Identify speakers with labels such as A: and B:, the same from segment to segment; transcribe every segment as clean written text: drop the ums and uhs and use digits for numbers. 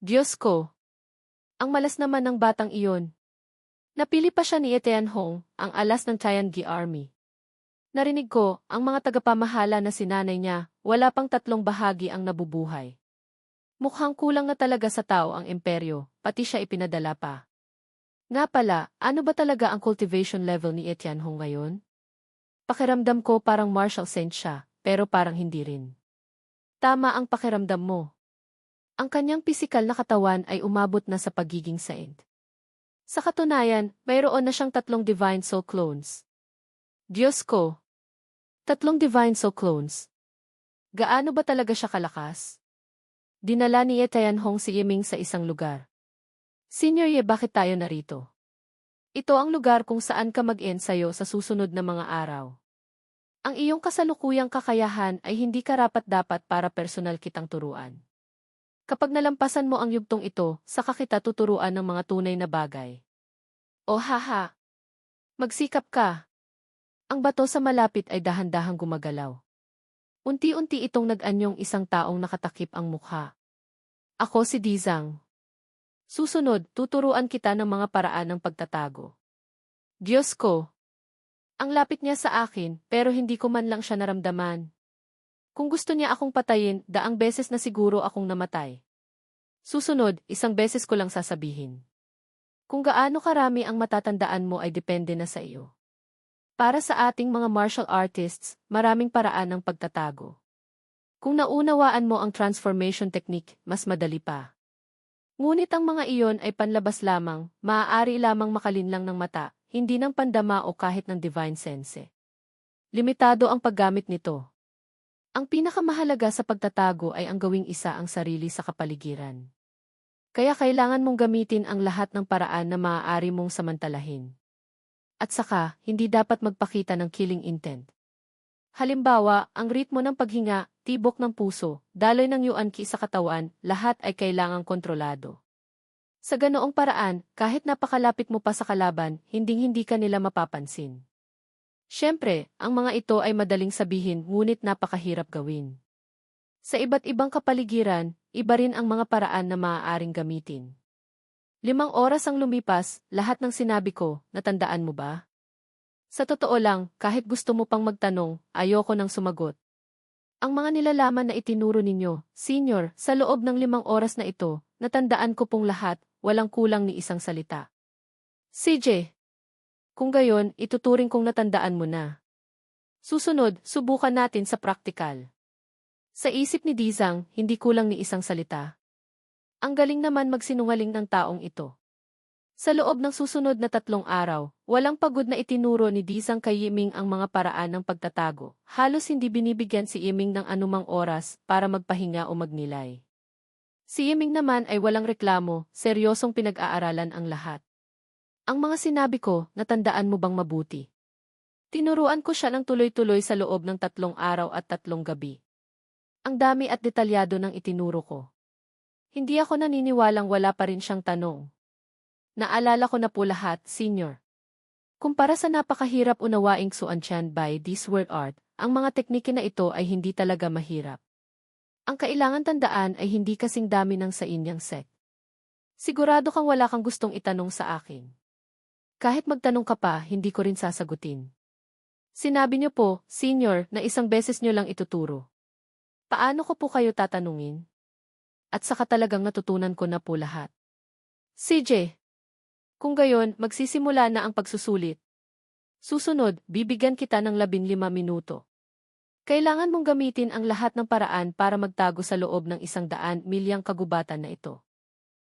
A: Diyos ko! Ang malas naman ng batang iyon. Napili pa siya ni Tianhong, ang alas ng Tiangi Army. Narinig ko, ang mga tagapamahala na sinanay niya, wala pang 3 bahagi ang nabubuhay. Mukhang kulang na talaga sa tao ang imperyo, pati siya ipinadala pa. Nga pala, ano ba talaga ang cultivation level ni Tianhong ngayon? Pakiramdam ko parang martial saint siya, pero parang hindi rin. Tama ang pakiramdam mo. Ang kanyang pisikal na katawan ay umabot na sa pagiging saint. Sa katunayan, mayroon na siyang 3 divine soul clones. Diyos ko! 3 divine soul clones. Gaano ba talaga siya kalakas? Dinala ni Tianhong si Yiming sa isang lugar. Senior Ye, bakit tayo narito? Ito ang lugar kung saan ka mag-ensayo sa susunod na mga araw. Ang iyong kasalukuyang kakayahan ay hindi karapat-dapat para personal kitang turuan. Kapag nalampasan mo ang yugtong ito, saka kita tuturuan ng mga tunay na bagay. O haha! Magsikap ka! Ang bato sa malapit ay dahan-dahang gumagalaw. Unti-unti itong nag-anyong isang taong nakatakip ang mukha. Ako si Dizang. Susunod, tuturuan kita ng mga paraan ng pagtatago. Diyos ko! Ang lapit niya sa akin, pero hindi ko man lang siya naramdaman. Kung gusto niya akong patayin, 100 beses na siguro akong namatay. Susunod, 1 beses ko lang sasabihin. Kung gaano karami ang matatandaan mo ay depende na sa iyo. Para sa ating mga martial artists, maraming paraan ng pagtatago. Kung naunawaan mo ang transformation technique, mas madali pa. Ngunit ang mga iyon ay panlabas lamang, maaari lamang makalinlang ng mata, hindi ng pandama o kahit ng divine sense. Limitado ang paggamit nito. Ang pinakamahalaga sa pagtatago ay ang gawing isa ang sarili sa kapaligiran. Kaya kailangan mong gamitin ang lahat ng paraan na maaari mong samantalahin. At saka, hindi dapat magpakita ng killing intent. Halimbawa, ang ritmo ng paghinga, tibok ng puso, daloy ng yuan-ki sa katawan, lahat ay kailangang kontrolado. Sa ganoong paraan, kahit napakalapit mo pa sa kalaban, hinding-hindi ka nila mapapansin. Siyempre, ang mga ito ay madaling sabihin ngunit napakahirap gawin. Sa iba't ibang kapaligiran, iba rin ang mga paraan na maaaring gamitin. 5 oras ang lumipas, lahat ng sinabi ko, natandaan mo ba? Sa totoo lang, kahit gusto mo pang magtanong, ayoko nang sumagot. Ang mga nilalaman na itinuro ninyo, Senior, sa loob ng 5 oras na ito, natandaan ko pong lahat, walang kulang ni isang salita. CJ, kung gayon, ituturing kong natandaan mo na. Susunod, subukan natin sa praktikal. Sa isip ni Dizang, hindi kulang ni isang salita. Ang galing naman magsinungaling ng taong ito. Sa loob ng susunod na 3 araw, walang pagod na itinuro ni Dizang kay Yiming ang mga paraan ng pagtatago. Halos hindi binibigyan si Yiming ng anumang oras para magpahinga o magnilay. Si Yiming naman ay walang reklamo, seryosong pinag-aaralan ang lahat. Ang mga sinabi ko, natandaan mo bang mabuti? Tinuruan ko siya ng tuloy-tuloy sa loob ng 3 araw at 3 gabi. Ang dami at detalyado ng itinuro ko. Hindi ako naniniwalang wala pa rin siyang tanong. Naalala ko na po lahat, Senior. Kumpara sa napakahirap unawaing Xuantian by this word art, ang mga teknike na ito ay hindi talaga mahirap. Ang kailangan tandaan ay hindi kasing dami ng sa inyang sect. Sigurado kang wala kang gustong itanong sa akin. Kahit magtanong ka pa, hindi ko rin sasagutin. Sinabi niyo po, Senior, na 1 beses niyo lang ituturo. Paano ko po kayo tatanungin? At saka talagang natutunan ko na po lahat. CJ, kung gayon, magsisimula na ang pagsusulit. Susunod, bibigyan kita ng 15 minuto. Kailangan mong gamitin ang lahat ng paraan para magtago sa loob ng 100 milyang kagubatan na ito.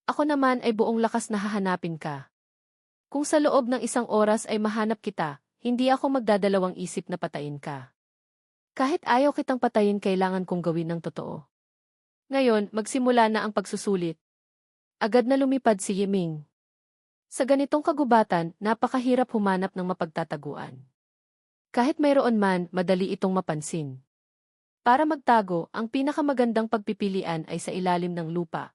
A: Ako naman ay buong lakas na hahanapin ka. Kung sa loob ng 1 oras ay mahanap kita, hindi ako magdadalawang isip na patayin ka. Kahit ayaw kitang patayin, kailangan kong gawin ng totoo. Ngayon, magsimula na ang pagsusulit. Agad na lumipad si Yiming. Sa ganitong kagubatan, napakahirap humanap ng mapagtataguan. Kahit mayroon man, madali itong mapansin. Para magtago, ang pinakamagandang pagpipilian ay sa ilalim ng lupa.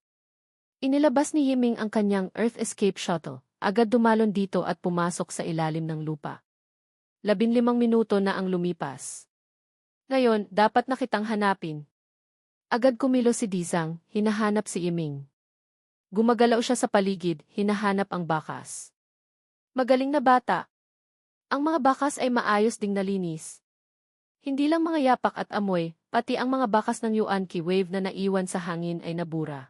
A: Inilabas ni Yiming ang kanyang Earth Escape Shuttle, agad dumalon dito at pumasok sa ilalim ng lupa. 15 minuto na ang lumipas. Ngayon, dapat na kitang hanapin. Agad kumilos si Dizang, hinahanap si Yiming. Gumagalaw siya sa paligid, hinahanap ang bakas. Magaling na bata. Ang mga bakas ay maayos ding nalinis. Hindi lang mga yapak at amoy, pati ang mga bakas ng Yuan-Ki wave na naiwan sa hangin ay nabura.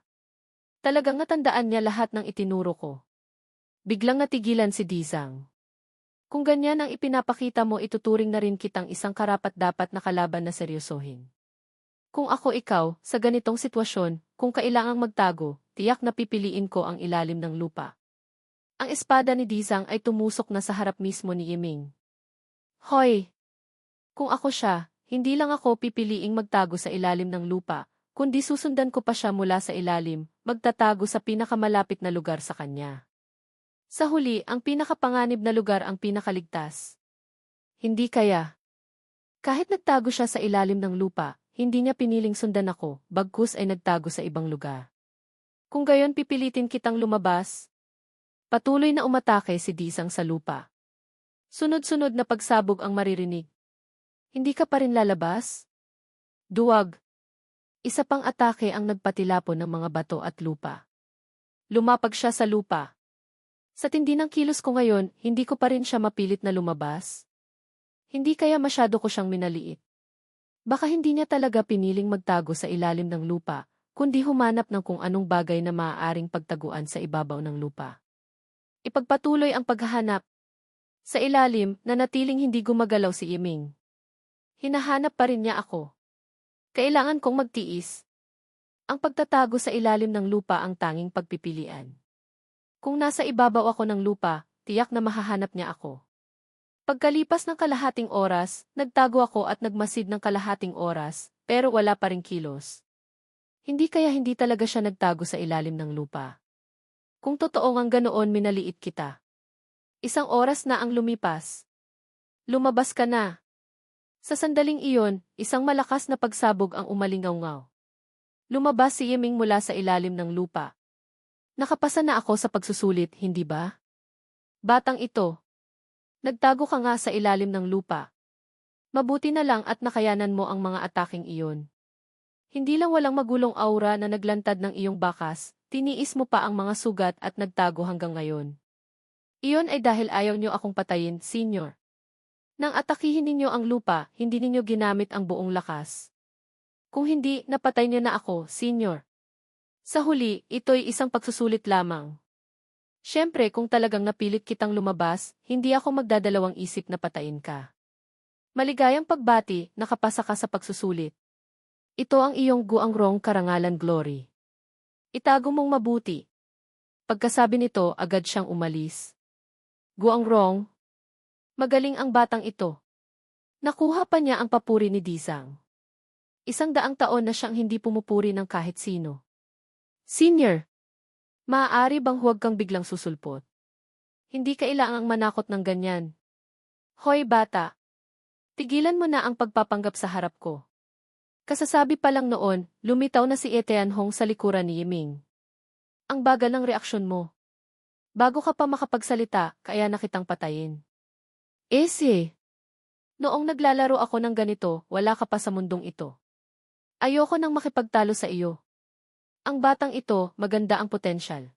A: Talagang natandaan niya lahat ng itinuro ko. Biglang natigilan si Dizang. Kung ganyan ang ipinapakita mo, ituturing na rin kitang isang karapat-dapat na kalaban na seryosohin. Kung ako ikaw, sa ganitong sitwasyon, kung kailangang magtago, tiyak na pipiliin ko ang ilalim ng lupa. Ang espada ni Dizang ay tumusok na sa harap mismo ni Yiming. Hoy! Kung ako siya, hindi lang ako pipiliing magtago sa ilalim ng lupa, kundi susundan ko pa siya mula sa ilalim, magtatago sa pinakamalapit na lugar sa kanya. Sa huli, ang pinakapanganib na lugar ang pinakaligtas. Hindi kaya. Kahit nagtago siya sa ilalim ng lupa, hindi niya piniling sundan ako, bagkus ay nagtago sa ibang lugar. Kung gayon pipilitin kitang lumabas. Patuloy na umatake si Dizang sa lupa. Sunod-sunod na pagsabog ang maririnig. Hindi ka pa rin lalabas? Duwag. Isa pang atake ang nagpatilapon ng mga bato at lupa. Lumapag siya sa lupa. Sa tindi ng kilos ko ngayon, hindi ko pa rin siya mapilit na lumabas. Hindi kaya masyado ko siyang minaliit. Baka hindi niya talaga piniling magtago sa ilalim ng lupa, kundi humanap ng kung anong bagay na maaaring pagtaguan sa ibabaw ng lupa. Ipagpatuloy ang paghahanap. Sa ilalim, nanatiling hindi gumagalaw si Yiming. Hinahanap pa rin niya ako. Kailangan kong magtiis. Ang pagtatago sa ilalim ng lupa ang tanging pagpipilian. Kung nasa ibabaw ako ng lupa, tiyak na mahahanap niya ako. Pagkalipas ng kalahating oras, nagtago ako at nagmasid ng kalahating oras, pero wala pa ring kilos. Hindi kaya hindi talaga siya nagtago sa ilalim ng lupa. Kung totoo ngang ganoon, minaliit kita. Isang oras na ang lumipas. Lumabas ka na. Sa sandaling iyon, isang malakas na pagsabog ang umalingaw-ngaw. Lumabas si Yiming mula sa ilalim ng lupa. Nakapasa na ako sa pagsusulit, hindi ba? Batang ito. Nagtago ka nga sa ilalim ng lupa. Mabuti na lang at nakayanan mo ang mga ataking iyon. Hindi lang walang magulong aura na naglantad ng iyong bakas, tiniis mo pa ang mga sugat at nagtago hanggang ngayon. Iyon ay dahil ayaw niyo akong patayin, Senior. Nang atakihin ninyo ang lupa, hindi ninyo ginamit ang buong lakas. Kung hindi, napatay niyo na ako, Senior. Sa huli, ito'y isang pagsusulit lamang. Siyempre, kung talagang napilit kitang lumabas, hindi ako magdadalawang isip na patayin ka. Maligayang pagbati, nakapasa ka sa pagsusulit. Ito ang iyong guangrong karangalan, Glory. Itago mong mabuti. Pagkasabi nito, agad siyang umalis. Guangrong. Magaling ang batang ito. Nakuha pa niya ang papuri ni Dizang. 100 taon na siyang hindi pumupuri ng kahit sino. Senior, maaari bang huwag kang biglang susulpot? Hindi kailangang manakot ng ganyan. Hoy bata, tigilan mo na ang pagpapanggap sa harap ko. Kasasabi pa lang noon, lumitaw na si Tianhong sa likuran ni Yiming. Ang bagal ng reaksyon mo. Bago ka pa makapagsalita, kaya na kitang patayin. Noong naglalaro ako ng ganito, wala ka pa sa mundong ito. Ayoko nang makipagtalo sa iyo. Ang batang ito, maganda ang potensyal.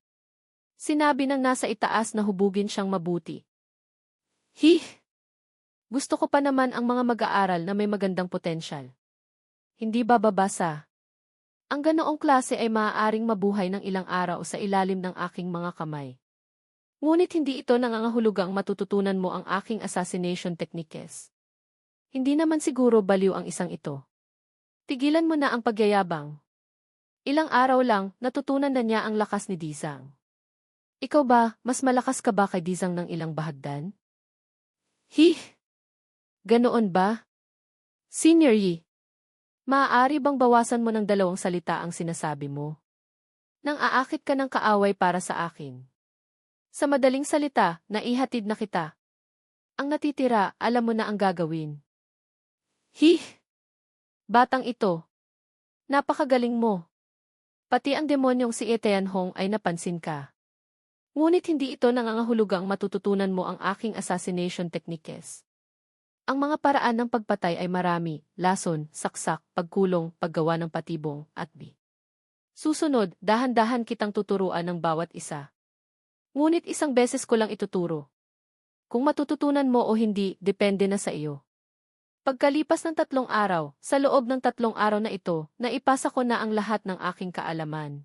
A: Sinabi ng nasa itaas na hubugin siyang mabuti. Gusto ko pa naman ang mga mag-aaral na may magandang potensyal. Hindi bababasa. Ang ganoong klase ay maaaring mabuhay ng ilang araw sa ilalim ng aking mga kamay. Ngunit hindi ito nangangahulugang matututunan mo ang aking assassination techniques. Hindi naman siguro baliw ang isang ito. Tigilan mo na ang pagyayabang. Ilang araw lang, natutunan na niya ang lakas ni Dizang. Ikaw ba, mas malakas ka ba kay Dizang ng ilang bahagdan? Ganoon ba? Senior Yi, maaari bang bawasan mo ng 2 salita ang sinasabi mo? Nang aakit ka ng kaaway para sa akin. Sa madaling salita, naihatid na kita. Ang natitira, alam mo na ang gagawin. Batang ito. Napakagaling mo. Pati ang demonyong si Tianhong ay napansin ka. Ngunit hindi ito nangangahulugang matututunan mo ang aking assassination techniques. Ang mga paraan ng pagpatay ay marami, lason, saksak, pagkulong, paggawa ng patibong, at Susunod, dahan-dahan kitang tuturuan ng bawat isa. Ngunit isang beses ko lang ituturo. Kung matututunan mo o hindi, depende na sa iyo. Pagkalipas ng 3 araw, sa loob ng 3 araw na ito, naipasa ko na ang lahat ng aking kaalaman.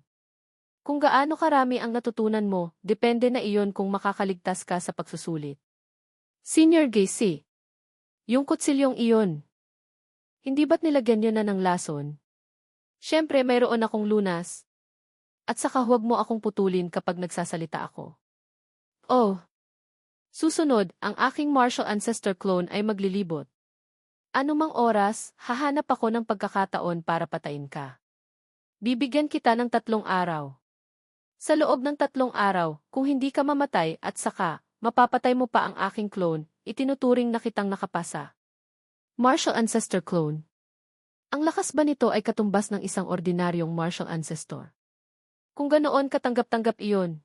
A: Kung gaano karami ang natutunan mo, depende na iyon kung makakaligtas ka sa pagsusulit. Senior Gacy. Yung kutsilyong iyon. Hindi ba't nilagyan nyo na ng lason? Siyempre mayroon akong lunas. At saka huwag mo akong putulin kapag nagsasalita ako. Oh. Susunod, ang aking martial ancestor clone ay maglilibot. Anumang oras, hahanap ako ng pagkakataon para patayin ka. Bibigyan kita ng 3 araw. Sa loob ng 3 araw, kung hindi ka mamatay at saka, mapapatay mo pa ang aking clone, itinuturing na kitang nakapasa. Martial ancestor clone. Ang lakas ba nito ay katumbas ng isang ordinaryong martial ancestor? Kung ganoon katanggap-tanggap iyon.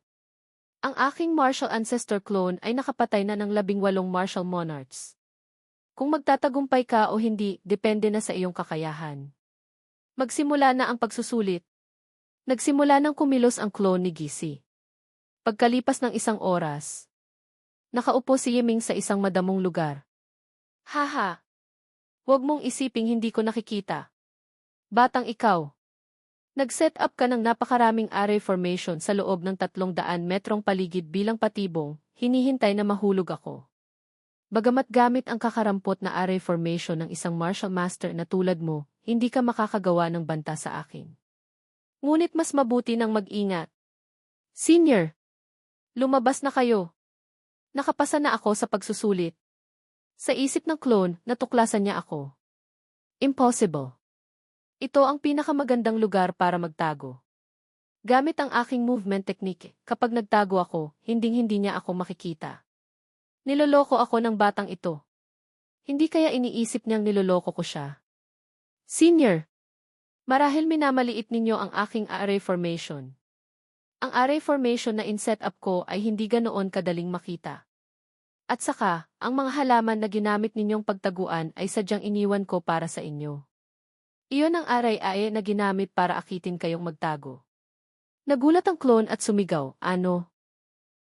A: Ang aking martial ancestor clone ay nakapatay na ng 18 martial monarchs. Kung magtatagumpay ka o hindi, depende na sa iyong kakayahan. Magsimula na ang pagsusulit. Nagsimula nang kumilos ang clone ni Gacy. Pagkalipas ng 1 oras, nakaupo si Yiming sa isang madamong lugar. Haha! Huwag mong isiping hindi ko nakikita. Batang ikaw. Nag-set up ka ng napakaraming array formation sa loob ng 300 metrong paligid bilang patibong, hinihintay na mahulog ako. Bagamat gamit ang kakarampot na array formation ng isang martial master na tulad mo, hindi ka makakagawa ng banta sa akin. Ngunit mas mabuti nang mag-ingat. Senior! Lumabas na kayo. Nakapasa na ako sa pagsusulit. Sa isip ng clone, natuklasan niya ako. Impossible. Ito ang pinakamagandang lugar para magtago. Gamit ang aking movement technique, kapag nagtago ako, hinding-hindi niya ako makikita. Niloloko ako ng batang ito. Hindi kaya iniisip niyang niloloko ko siya. Senior! Marahil minamaliit ninyo ang aking array formation. Ang array formation na in-set up ko ay hindi ganoon kadaling makita. At saka, ang mga halaman na ginamit ninyong pagtaguan ay sadyang iniwan ko para sa inyo. Iyon ang array na ginamit para akitin kayong magtago. Nagulat ang clone at sumigaw, ano?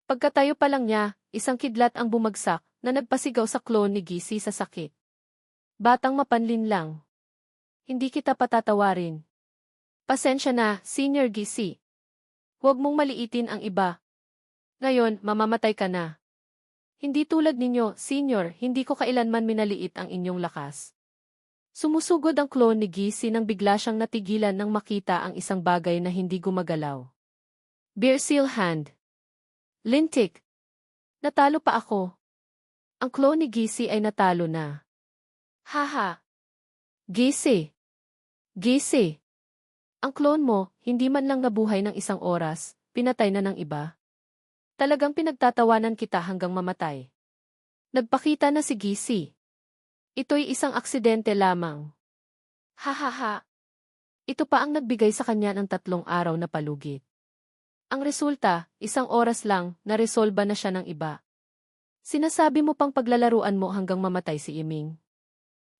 A: Pagkatayo pa lang niya, isang kidlat ang bumagsak na nagpasigaw sa clone ni Gacy sa sakit. Batang mapanlin lang. Hindi kita patatawarin. Pasensya na, Senior Gacy. Huwag mong maliitin ang iba. Ngayon, mamamatay ka na. Hindi tulad ninyo, Senior, hindi ko kailanman minaliit ang inyong lakas. Sumusugod ang clone ni Gacy nang bigla siyang natigilan nang makita ang isang bagay na hindi gumagalaw. Bear seal hand. Lintik. Natalo pa ako. Ang clone ni Gacy ay natalo na. Haha. Gacy. Gacy. Ang clone mo, hindi man lang nabuhay ng 1 oras, pinatay na ng iba. Talagang pinagtatawanan kita hanggang mamatay. Nagpakita na si Gacy. Ito'y isang aksidente lamang. Hahaha. Ito pa ang nagbigay sa kanya ng 3 araw na palugit. Ang resulta, 1 oras lang, naresolba na siya ng iba. Sinasabi mo pang paglalaruan mo hanggang mamatay si Yiming.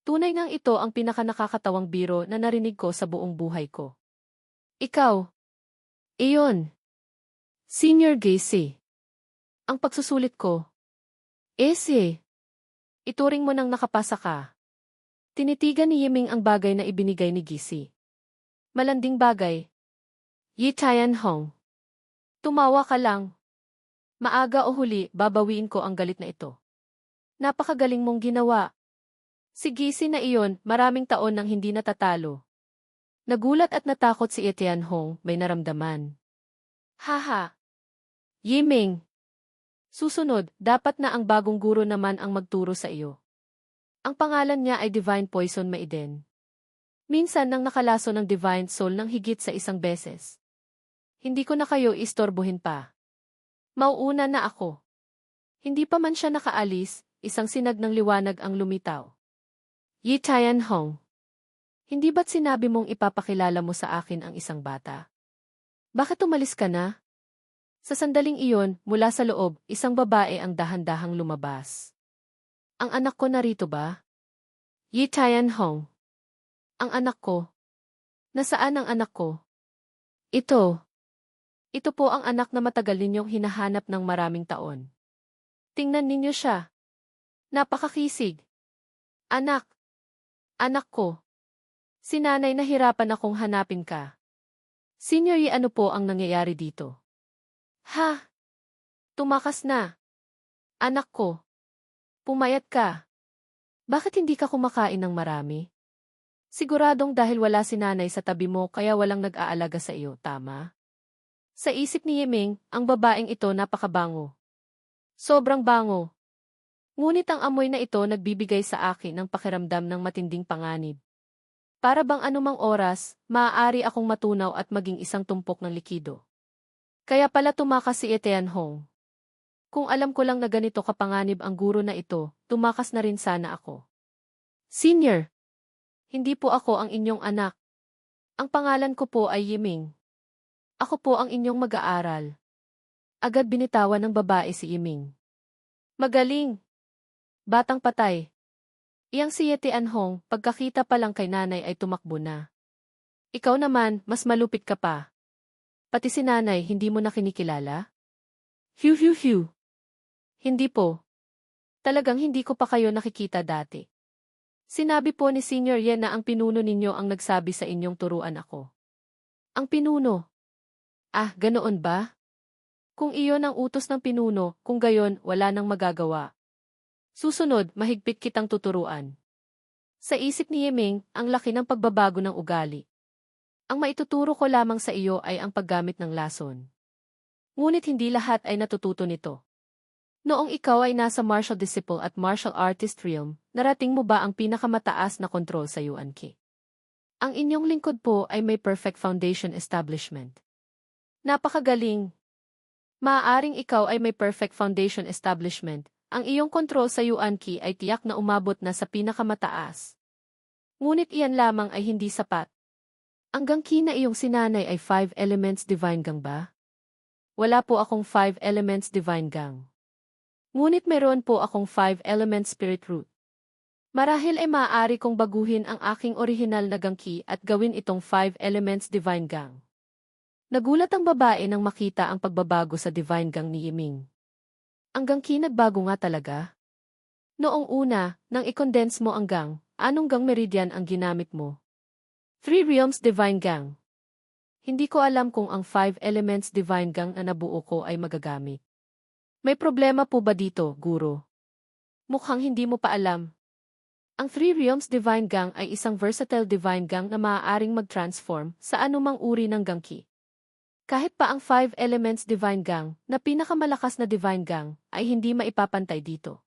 A: Tunay ngang ito ang pinakanakakatawang biro na narinig ko sa buong buhay ko. Ikaw. Iyon. Senior Gacy. Ang pagsusulit ko. Ese. Ituring mo nang nakapasa ka. Tinitigan ni Yiming ang bagay na ibinigay ni Gacy. Malanding bagay. Yi Tianhong. Tumawa ka lang. Maaga o huli, babawiin ko ang galit na ito. Napakagaling mong ginawa. Si Gacy na iyon, maraming taon nang hindi natatalo. Nagulat at natakot si Tianhong, may naramdaman. Haha. Yiming. Susunod, dapat na ang bagong guro naman ang magturo sa iyo. Ang pangalan niya ay Divine Poison Maiden. Minsan nang nakalaso ng Divine Soul ng higit sa 1 beses. Hindi ko na kayo istorbohin pa. Mauuna na ako. Hindi pa man siya nakaalis, isang sinag ng liwanag ang lumitaw. Yi Tianhong. Hindi ba't sinabi mong ipapakilala mo sa akin ang isang bata? Bakit umalis ka na? Sa sandaling iyon, mula sa loob, isang babae ang dahan-dahang lumabas. Ang anak ko narito ba? Yi Tianhong. Ang anak ko. Nasaan ang anak ko? Ito. Ito po ang anak na matagal ninyong hinahanap ng maraming taon. Tingnan ninyo siya. Napakakisig. Anak. Anak ko. Si nanay nahirapan akong hanapin ka. Senior Yi, ano po ang nangyayari dito? Ha? Tumakas na. Anak ko. Pumayat ka. Bakit hindi ka kumakain ng marami? Siguradong dahil wala si nanay sa tabi mo kaya walang nag-aalaga sa iyo, tama? Sa isip ni Yiming, ang babaeng ito napakabango. Sobrang bango. Ngunit ang amoy na ito nagbibigay sa akin ng pakiramdam ng matinding panganib. Para bang anumang oras, maaari akong matunaw at maging isang tumpok ng likido. Kaya pala tumakas si Etienne Hong. Kung alam ko lang na ganito kapanganib ang guro na ito, tumakas na rin sana ako. Senior. Hindi po ako ang inyong anak. Ang pangalan ko po ay Yiming. Ako po ang inyong mag-aaral. Agad binitawan ng babae si Yiming. Magaling. Batang patay. Iyang si Etienne Hong, pagkakita pa lang kay nanay ay tumakbo na. Ikaw naman, mas malupit ka pa. Pati si nanay hindi mo na kinikilala? Phew phew phew. Hindi po. Talagang hindi ko pa kayo nakikita dati. Sinabi po ni Senior Yen na ang pinuno ninyo ang nagsabi sa inyong turuan ako. Ang pinuno? Ah, ganoon ba? Kung iyon ang utos ng pinuno, kung gayon, wala nang magagawa. Susunod, mahigpit kitang tuturuan. Sa isip ni Yiming, ang laki ng pagbabago ng ugali. Ang maituturo ko lamang sa iyo ay ang paggamit ng lason. Ngunit hindi lahat ay natututo nito. Noong ikaw ay nasa martial disciple at martial artist realm, narating mo ba ang pinakamataas na kontrol sa Yuan Ki? Ang inyong lingkod po ay may perfect foundation establishment. Napakagaling! Maaaring ikaw ay may perfect foundation establishment, ang iyong kontrol sa Yuan Ki ay tiyak na umabot na sa pinakamataas. Ngunit iyan lamang ay hindi sapat. Ang Gangki na iyong sinanay ay 5 elements divine gang ba? Wala po akong 5 elements divine gang. Ngunit meron po akong 5 elements spirit root. Marahil ay maaari kong baguhin ang aking orihinal na Gangki at gawin itong 5 elements divine gang. Nagulat ang babae nang makita ang pagbabago sa divine gang ni Yiming. Ang Gangki nagbago nga talaga? Noong una, nang i-condense mo ang gang, anong gang meridian ang ginamit mo? 3 realms divine gang. Hindi ko alam kung ang 5 elements divine gang na nabuo ko ay magagamit. May problema po ba dito, guro? Mukhang hindi mo pa alam. Ang 3 realms divine gang ay isang versatile divine gang na maaaring mag-transform sa anumang uri ng Gangki. Kahit pa ang 5 elements divine gang, na pinakamalakas na divine gang, ay hindi maipapantay dito.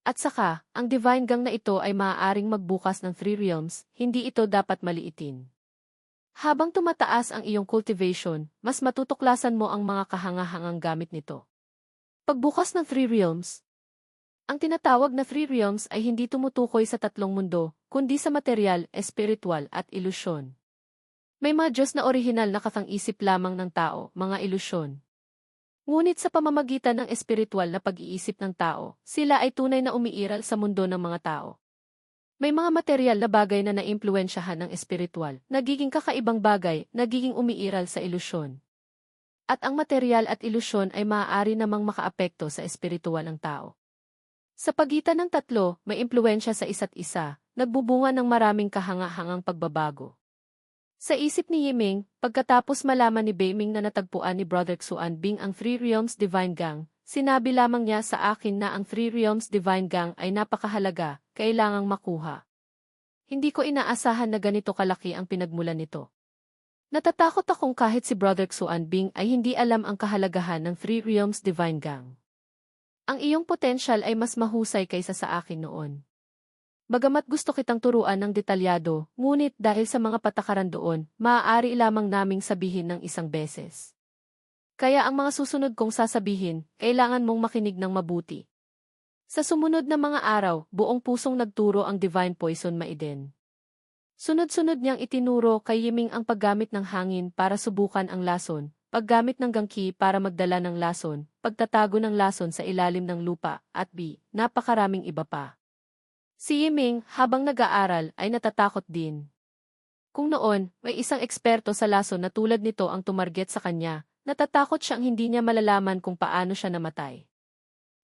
A: At saka, ang divine gang na ito ay maaaring magbukas ng 3 realms, hindi ito dapat maliitin. Habang tumataas ang iyong cultivation, mas matutuklasan mo ang mga kahangahangang gamit nito. Pagbukas ng 3 realms. Ang tinatawag na 3 realms ay hindi tumutukoy sa tatlong mundo, kundi sa material, espiritual at ilusyon. May mga Diyos na orihinal na katang-isip lamang ng tao, mga ilusyon. Ngunit sa pamamagitan ng espiritual na pag-iisip ng tao, sila ay tunay na umiiral sa mundo ng mga tao. May mga material na bagay na naimpluwensyahan ng espiritual, nagiging kakaibang bagay, nagiging umiiral sa ilusyon. At ang material at ilusyon ay maaari namang makaapekto sa espiritual ng tao. Sa pagitan ng tatlo, may impluwensya sa isa't isa, nagbubunga ng maraming kahangahangang pagbabago. Sa isip ni Yiming, pagkatapos malaman ni Beiming na natagpuan ni Brother Xuan Bing ang 3 Realms Divine Gang, sinabi lamang niya sa akin na ang 3 Realms Divine Gang ay napakahalaga, kailangang makuha. Hindi ko inaasahan na ganito kalaki ang pinagmulan nito. Natatakot akong kahit si Brother Xuan Bing ay hindi alam ang kahalagahan ng 3 Realms Divine Gang. Ang iyong potensyal ay mas mahusay kaysa sa akin noon. Bagamat gusto kitang turuan ng detalyado, ngunit dahil sa mga patakaran doon, maaari lamang naming sabihin ng isang beses. Kaya ang mga susunod kong sasabihin, kailangan mong makinig ng mabuti. Sa sumunod na mga araw, buong pusong nagturo ang Divine Poison Maiden. Sunod-sunod niyang itinuro kay Yiming ang paggamit ng hangin para subukan ang lason, paggamit ng Gangki para magdala ng lason, pagtatago ng lason sa ilalim ng lupa, at napakaraming iba pa. Si Yiming, habang nag-aaral, ay natatakot din. Kung noon, may isang eksperto sa lason na tulad nito ang tumarget sa kanya, natatakot siyang hindi niya malalaman kung paano siya namatay.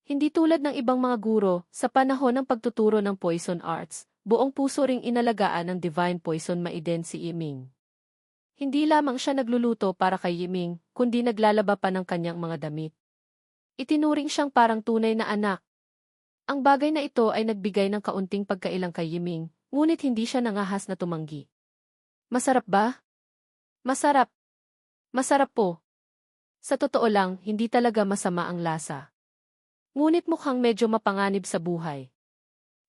A: Hindi tulad ng ibang mga guro, sa panahon ng pagtuturo ng poison arts, buong puso ring inalagaan ng divine poison maiden si Yiming. Hindi lamang siya nagluluto para kay Yiming, kundi naglalaba pa ng kanyang mga damit. Itinuring siyang parang tunay na anak. Ang bagay na ito ay nagbigay ng kaunting pagkailang kay Yiming, ngunit hindi siya nangahas na tumanggi. Masarap ba? Masarap. Masarap po. Sa totoo lang, hindi talaga masama ang lasa. Ngunit mukhang medyo mapanganib sa buhay.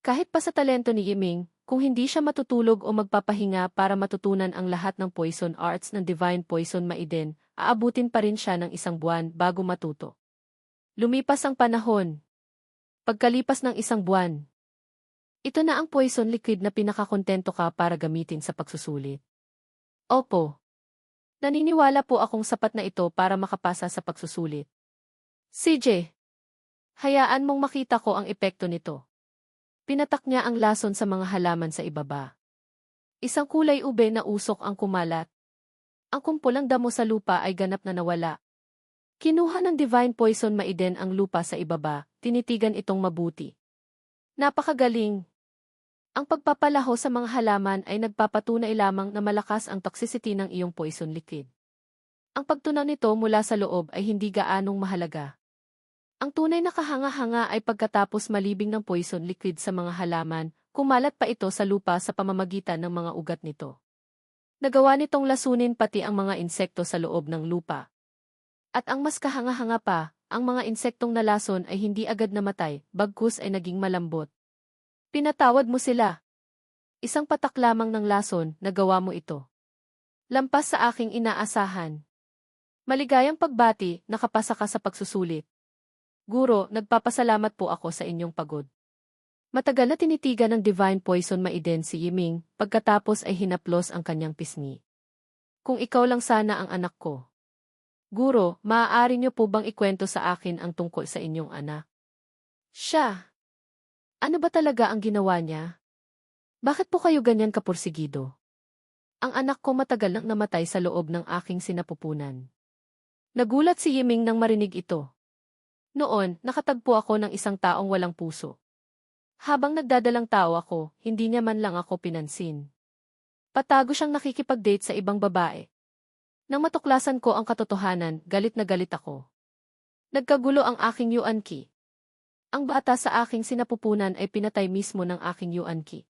A: Kahit pa sa talento ni Yiming, kung hindi siya matutulog o magpapahinga para matutunan ang lahat ng poison arts ng divine poison maiden, aabutin pa rin siya ng 1 buwan bago matuto. Lumipas ang panahon. Pagkalipas ng 1 buwan, ito na ang poison liquid na pinakakontento ka para gamitin sa pagsusulit. Opo. Naniniwala po akong sapat na ito para makapasa sa pagsusulit. CJ. Hayaan mong makita ko ang epekto nito. Pinatak niya ang lason sa mga halaman sa ibaba. Isang kulay ube na usok ang kumalat. Ang kumpulang damo sa lupa ay ganap na nawala. Kinuha ng divine poison maiden ang lupa sa ibaba, tinitigan itong mabuti. Napakagaling! Ang pagpapalaho sa mga halaman ay nagpapatunay lamang na malakas ang toxicity ng iyong poison liquid. Ang pagtunaw nito mula sa loob ay hindi gaanong mahalaga. Ang tunay na kahanga-hanga ay pagkatapos malibing ng poison liquid sa mga halaman, kumalat pa ito sa lupa sa pamamagitan ng mga ugat nito. Nagawa nitong lasunin pati ang mga insekto sa loob ng lupa. At ang mas kahanga-hanga pa, ang mga insektong nalason ay hindi agad namatay, bagkus ay naging malambot. Pinatawad mo sila. Isang patak lamang ng lason, nagawa mo ito. Lampas sa aking inaasahan. Maligayang pagbati, nakapasa ka sa pagsusulit. Guro, nagpapasalamat po ako sa inyong pagod. Matagal na tinitigan ng divine poison maiden si Yiming, pagkatapos ay hinaplos ang kanyang pisngi. Kung ikaw lang sana ang anak ko. Guro, maaari niyo po bang ikwento sa akin ang tungkol sa inyong anak? Siya. Ano ba talaga ang ginawa niya? Bakit po kayo ganyan kapursigido? Ang anak ko matagal nang namatay sa loob ng aking sinapupunan. Nagulat si Yiming nang marinig ito. Noon, nakatagpo ako ng isang taong walang puso. Habang nagdadalang tao ako, hindi niya man lang ako pinansin. Patago siyang nakikipag-date sa ibang babae. Nang matuklasan ko ang katotohanan, galit na galit ako. Nagkagulo ang aking yuanki. Ang bata sa aking sinapupunan ay pinatay mismo ng aking yuanki.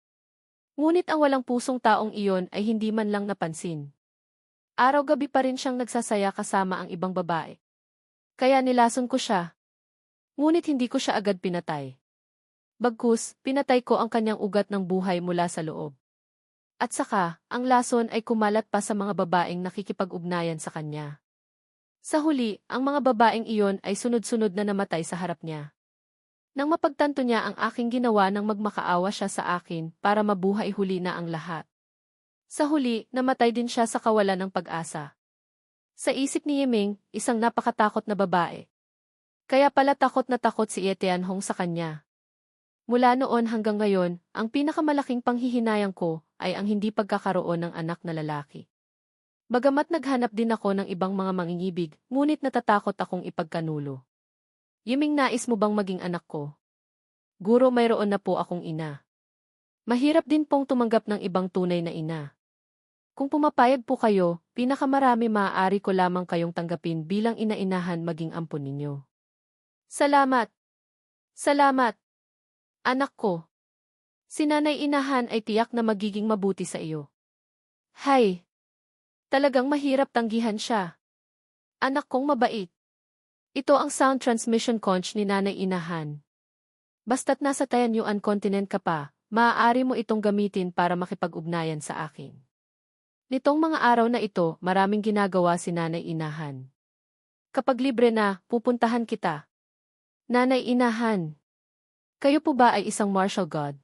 A: Ngunit ang walang pusong taong iyon ay hindi man lang napansin. Araw-gabi pa rin siyang nagsasaya kasama ang ibang babae. Kaya nilason ko siya. Ngunit hindi ko siya agad pinatay. Bagkus, pinatay ko ang kanyang ugat ng buhay mula sa loob. At saka, ang lason ay kumalat pa sa mga babaeng nakikipag-ugnayan sa kanya. Sa huli, ang mga babaeng iyon ay sunod-sunod na namatay sa harap niya. Nang mapagtanto niya ang aking ginawa nang magmakaawa siya sa akin para mabuhay huli na ang lahat. Sa huli, namatay din siya sa kawalan ng pag-asa. Sa isip ni Yiming, isang napakatakot na babae. Kaya pala takot na takot si Tianhong sa kanya. Mula noon hanggang ngayon, ang pinakamalaking panghihinayang ko ay ang hindi pagkakaroon ng anak na lalaki. Bagamat naghanap din ako ng ibang mga mangingibig, ngunit natatakot akong ipagkanulo. Yiming, nais mo bang maging anak ko? Guro, mayroon na po akong ina. Mahirap din pong tumanggap ng ibang tunay na ina. Kung pumapayag po kayo, pinakamarami maaari ko lamang kayong tanggapin bilang ina-inahan maging ampon ninyo. Salamat! Salamat! Anak ko! Si Nanay Inahan ay tiyak na magiging mabuti sa iyo. Hay! Talagang mahirap tanggihan siya. Anak kong mabait. Ito ang sound transmission conch ni Nanay Inahan. Basta't nasa Tayanyuan continent ka pa, maaari mo itong gamitin para makipag-ugnayan sa akin. Nitong mga araw na ito, maraming ginagawa si Nanay Inahan. Kapag libre na, pupuntahan kita. Nanay Inahan, kayo po ba ay isang martial god?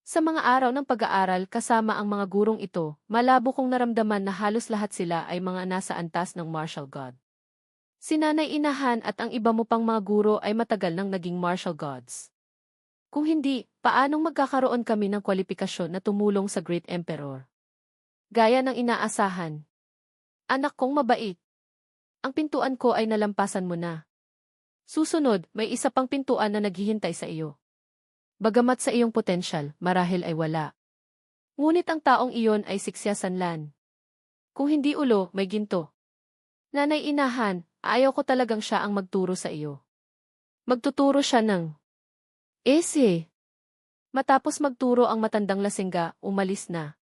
A: Sa mga araw ng pag-aaral kasama ang mga gurong ito, malabo kong naramdaman na halos lahat sila ay mga nasa antas ng martial god. Si Nanay Inahan at ang iba mo pang mga guro ay matagal nang naging martial gods. Kung hindi, paanong magkakaroon kami ng kwalifikasyon na tumulong sa Great Emperor? Gaya ng inaasahan. Anak kong mabait. Ang pintuan ko ay nalampasan mo na. Susunod, may isa pang pintuan na naghihintay sa iyo. Bagamat sa iyong potensyal, marahil ay wala. Ngunit ang taong iyon ay siksyasanlan. Kung hindi ulo, may ginto. Nanay inahan, ayaw ko talagang siya ang magturo sa iyo. Magtuturo siya ng ese. Matapos magturo ang matandang lasingga, umalis na.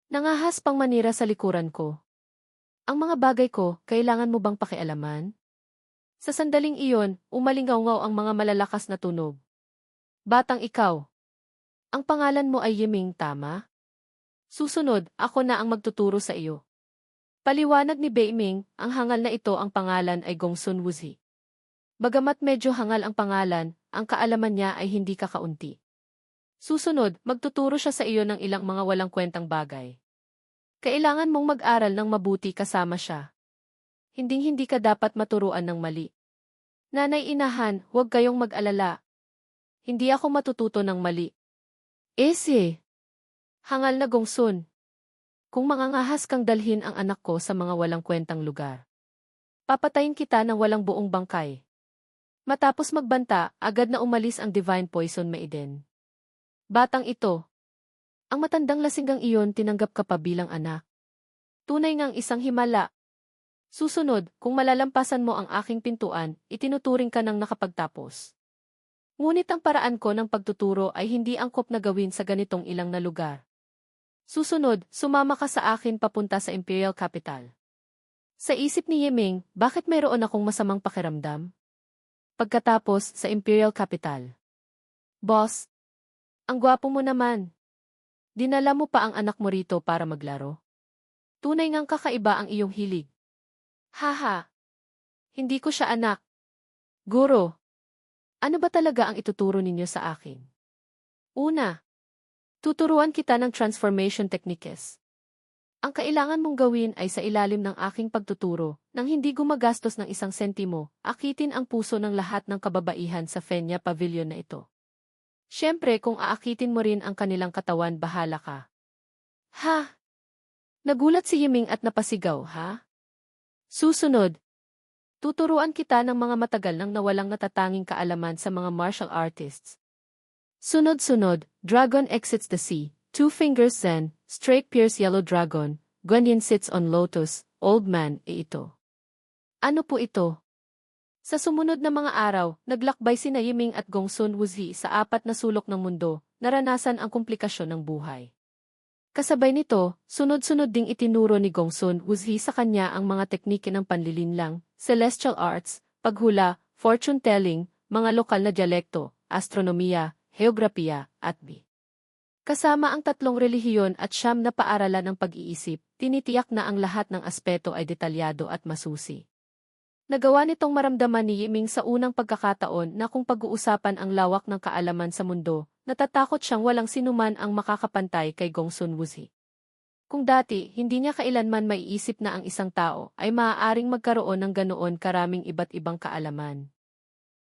A: Nangahas pang manira sa likuran ko. Ang mga bagay ko, kailangan mo bang pakialaman? Sa sandaling iyon, umalingaw-ngaw ang mga malalakas na tunog. Batang ikaw. Ang pangalan mo ay Yiming, tama? Susunod, ako na ang magtuturo sa iyo. Paliwanag ni Beiming, ang hangal na ito ang pangalan ay Gongsun Wuzi. Bagamat medyo hangal ang pangalan, ang kaalaman niya ay hindi kakaunti. Susunod, magtuturo siya sa iyo ng ilang mga walang kwentang bagay. Kailangan mong mag-aral ng mabuti kasama siya. Hinding-hindi ka dapat maturuan ng mali. Nanay inahan, huwag kayong mag-alala. Hindi ako matututo ng mali. Ese. Hangal na Gongsun. Kung mangangahas kang dalhin ang anak ko sa mga walang kwentang lugar, papatayin kita ng walang buong bangkay. Matapos magbanta, agad na umalis ang Divine Poison Maiden. Batang ito. Ang matandang lasinggang iyon tinanggap ka pa bilang anak. Tunay ngang isang himala. Susunod, kung malalampasan mo ang aking pintuan, itinuturing ka ng nakapagtapos. Ngunit ang paraan ko ng pagtuturo ay hindi angkop na gawin sa ganitong ilang na lugar. Susunod, sumama ka sa akin papunta sa Imperial Capital. Sa isip ni Yiming, bakit mayroon akong masamang pakiramdam? Pagkatapos, sa Imperial Capital. Boss, ang gwapo mo naman. Dinala mo pa ang anak mo rito para maglaro? Tunay ngang kakaiba ang iyong hilig. Haha. Hindi ko siya anak. Guro. Ano ba talaga ang ituturo ninyo sa akin? Una, tuturuan kita ng transformation techniques. Ang kailangan mong gawin ay sa ilalim ng aking pagtuturo, nang hindi gumagastos ng 1 sentimo, akitin ang puso ng lahat ng kababaihan sa Fenya Pavilion na ito. Siyempre kung aakitin mo rin ang kanilang katawan, bahala ka. Ha? Nagulat si Yiming at napasigaw, ha? Susunod, tuturuan kita ng mga matagal nang nawalang natatanging kaalaman sa mga martial artists. Sunod-sunod, Dragon exits the sea, Two Fingers Zen, Straight Pierce Yellow Dragon, Guanyin sits on Lotus, Old Man, ito. Ano po ito? Sa sumunod na mga araw, naglakbay sina Yiming at Gongsun Wuzi sa 4 na sulok ng mundo, naranasan ang komplikasyon ng buhay. Kasabay nito, sunod-sunod ding itinuro ni Gongsun Wuzi sa kanya ang mga teknike ng panlilinlang, celestial arts, paghula, fortune-telling, mga lokal na dialekto, astronomiya, heograpiya, at bi. Kasama ang 3 relihiyon at 9 na paaralan ng pag-iisip, tinitiyak na ang lahat ng aspeto ay detalyado at masusi. Nagawa nitong maramdaman ni Yiming sa unang pagkakataon na kung pag-uusapan ang lawak ng kaalaman sa mundo, natatakot siyang walang sinuman ang makakapantay kay Gongsun Wuzi. Kung dati, hindi niya kailanman maiisip na ang isang tao ay maaaring magkaroon ng ganoon karaming iba't ibang kaalaman.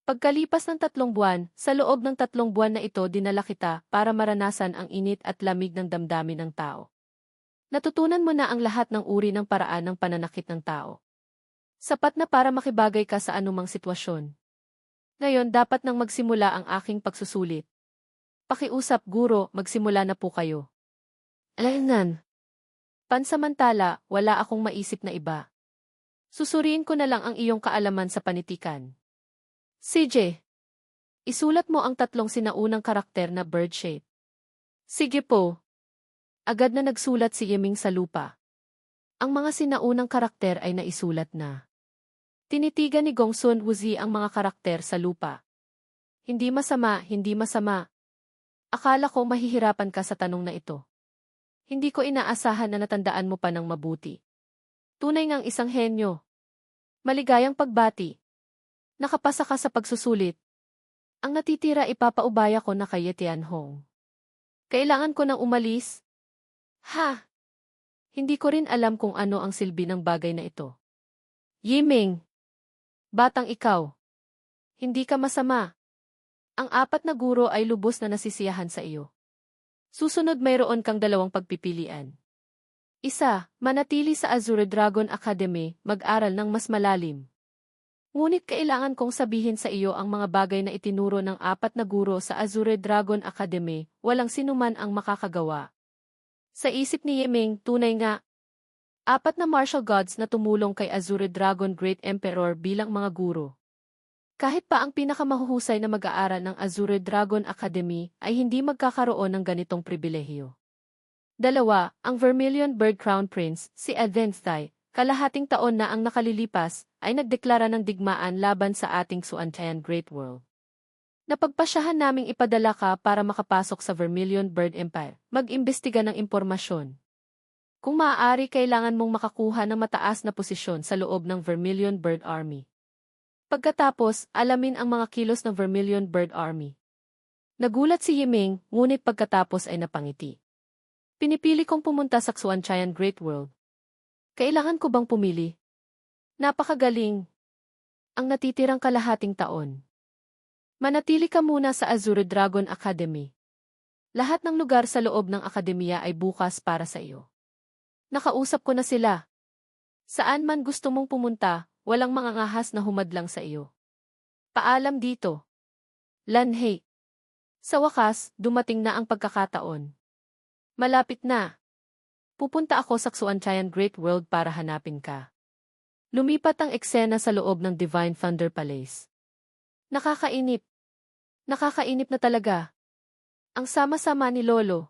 A: Pagkalipas ng 3 buwan, sa loob ng 3 buwan na ito dinala kita para maranasan ang init at lamig ng damdamin ng tao. Natutunan mo na ang lahat ng uri ng paraan ng pananakit ng tao. Sapat na para makibagay ka sa anumang sitwasyon. Ngayon dapat nang magsimula ang aking pagsusulit. Pakiusap guro, magsimula na po kayo. Alaynan. Pansamantala, wala akong maisip na iba. Susuriin ko na lang ang iyong kaalaman sa panitikan. CJ, isulat mo ang 3 sinaunang karakter na bird shape. Sige po. Agad na nagsulat si Yiming sa lupa. Ang mga sinaunang karakter ay naisulat na. Tinitigan ni Gongsun Wuzi ang mga karakter sa lupa. Hindi masama, hindi masama. Akala ko mahihirapan ka sa tanong na ito. Hindi ko inaasahan na natandaan mo pa ng mabuti. Tunay ngang isang henyo. Maligayang pagbati. Nakapasa ka sa pagsusulit. Ang natitira ipapaubaya ko na kay Tianhong. Kailangan ko nang umalis? Ha? Hindi ko rin alam kung ano ang silbi ng bagay na ito. Yiming. Batang ikaw. Hindi ka masama. Ang 4 na guro ay lubos na nasisiyahan sa iyo. Susunod mayroon kang 2 pagpipilian. Manatili sa Azure Dragon Academy, mag-aral ng mas malalim. Ngunit kailangan kong sabihin sa iyo ang mga bagay na itinuro ng 4 na guro sa Azure Dragon Academy, walang sinuman ang makakagawa. Sa isip ni Yiming, tunay nga, 4 na martial gods na tumulong kay Azure Dragon Great Emperor bilang mga guro. Kahit pa ang pinakamahuhusay na mag-aaral ng Azure Dragon Academy ay hindi magkakaroon ng ganitong pribilehiyo. 2. Ang Vermilion Bird Crown Prince, si Adventstai, kalahating taon na ang nakalilipas, ay nagdeklara ng digmaan laban sa ating Suantayan Great World. Napagpasyahan naming ipadala ka para makapasok sa Vermilion Bird Empire, mag-imbestiga ng impormasyon. Kung maaari, kailangan mong makakuha ng mataas na posisyon sa loob ng Vermilion Bird Army. Pagkatapos, alamin ang mga kilos ng Vermilion Bird Army. Nagulat si Yiming, ngunit pagkatapos ay napangiti. Pinipili kong pumunta sa Xuanchayan Great World. Kailangan ko bang pumili? Napakagaling. Ang natitirang kalahating taon. Manatili ka muna sa Azure Dragon Academy. Lahat ng lugar sa loob ng akademiya ay bukas para sa iyo. Nakausap ko na sila. Saan man gusto mong pumunta, walang mangangahas na humadlang sa iyo. Paalam dito. Lanhei. Sa wakas, dumating na ang pagkakataon. Malapit na. Pupunta ako sa Xuanchayan Great World para hanapin ka. Lumipat ang eksena sa loob ng Divine Thunder Palace. Nakakainip. Nakakainip na talaga. Ang sama-sama ni Lolo.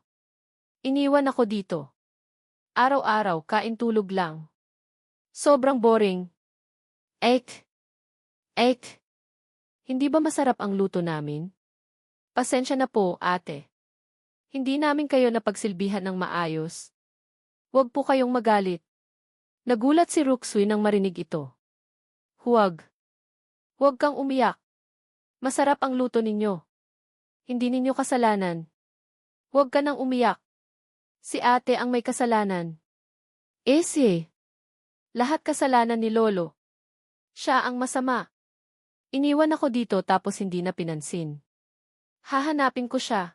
A: Iniwan ako dito. Araw-araw kain tulog lang. Sobrang boring. Ek. Hindi ba masarap ang luto namin? Pasensya na po, ate. Hindi namin kayo napagsilbihan ng maayos. Huwag po kayong magalit. Nagulat si Ruxui nang marinig ito. Huwag. Huwag kang umiyak. Masarap ang luto ninyo. Hindi ninyo kasalanan. Huwag ka nang umiyak. Si ate ang may kasalanan. Lahat kasalanan ni Lolo. Siya ang masama. Iniwan ako dito tapos hindi na pinansin. Hahanapin ko siya.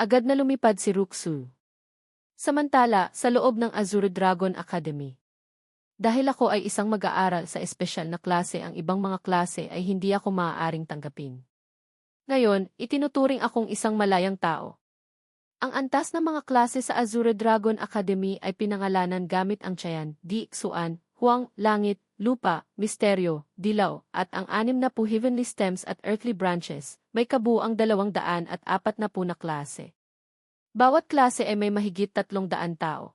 A: Agad na lumipad si Ruxu. Samantala, sa loob ng Azure Dragon Academy. Dahil ako ay isang mag-aaral sa espesyal na klase, ang ibang mga klase ay hindi ako maaaring tanggapin. Ngayon, itinuturing akong isang malayang tao. Ang antas ng mga klase sa Azure Dragon Academy ay pinangalanan gamit ang Tiyan, Di, Xuan, Huang, Langit, Lupa, Misteryo, Dilaw, at ang 60 Heavenly Stems at Earthly Branches, may kabuang 240 na klase. Bawat klase ay may mahigit 300 tao.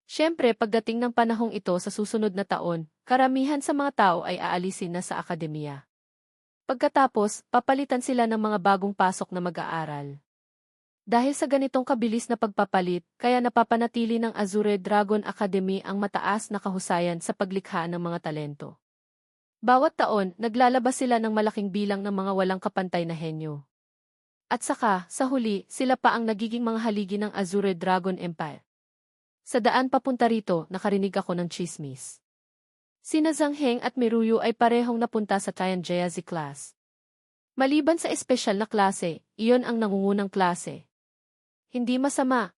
A: Siyempre, pagdating ng panahong ito sa susunod na taon, karamihan sa mga tao ay aalisin na sa akademiya. Pagkatapos, papalitan sila ng mga bagong pasok na mag-aaral. Dahil sa ganitong kabilis na pagpapalit, kaya napapanatili ng Azure Dragon Academy ang mataas na kahusayan sa paglikha ng mga talento. Bawat taon, naglalabas sila ng malaking bilang ng mga walang kapantay na henyo. At saka, sa huli, sila pa ang nagiging mga haligi ng Azure Dragon Empire. Sa daan papunta rito, nakarinig ako ng chismis. Sina Zhang Heng at Miruyu ay parehong napunta sa Tianjia-zi class. Maliban sa espesyal na klase, iyon ang nangungunang klase. Hindi masama.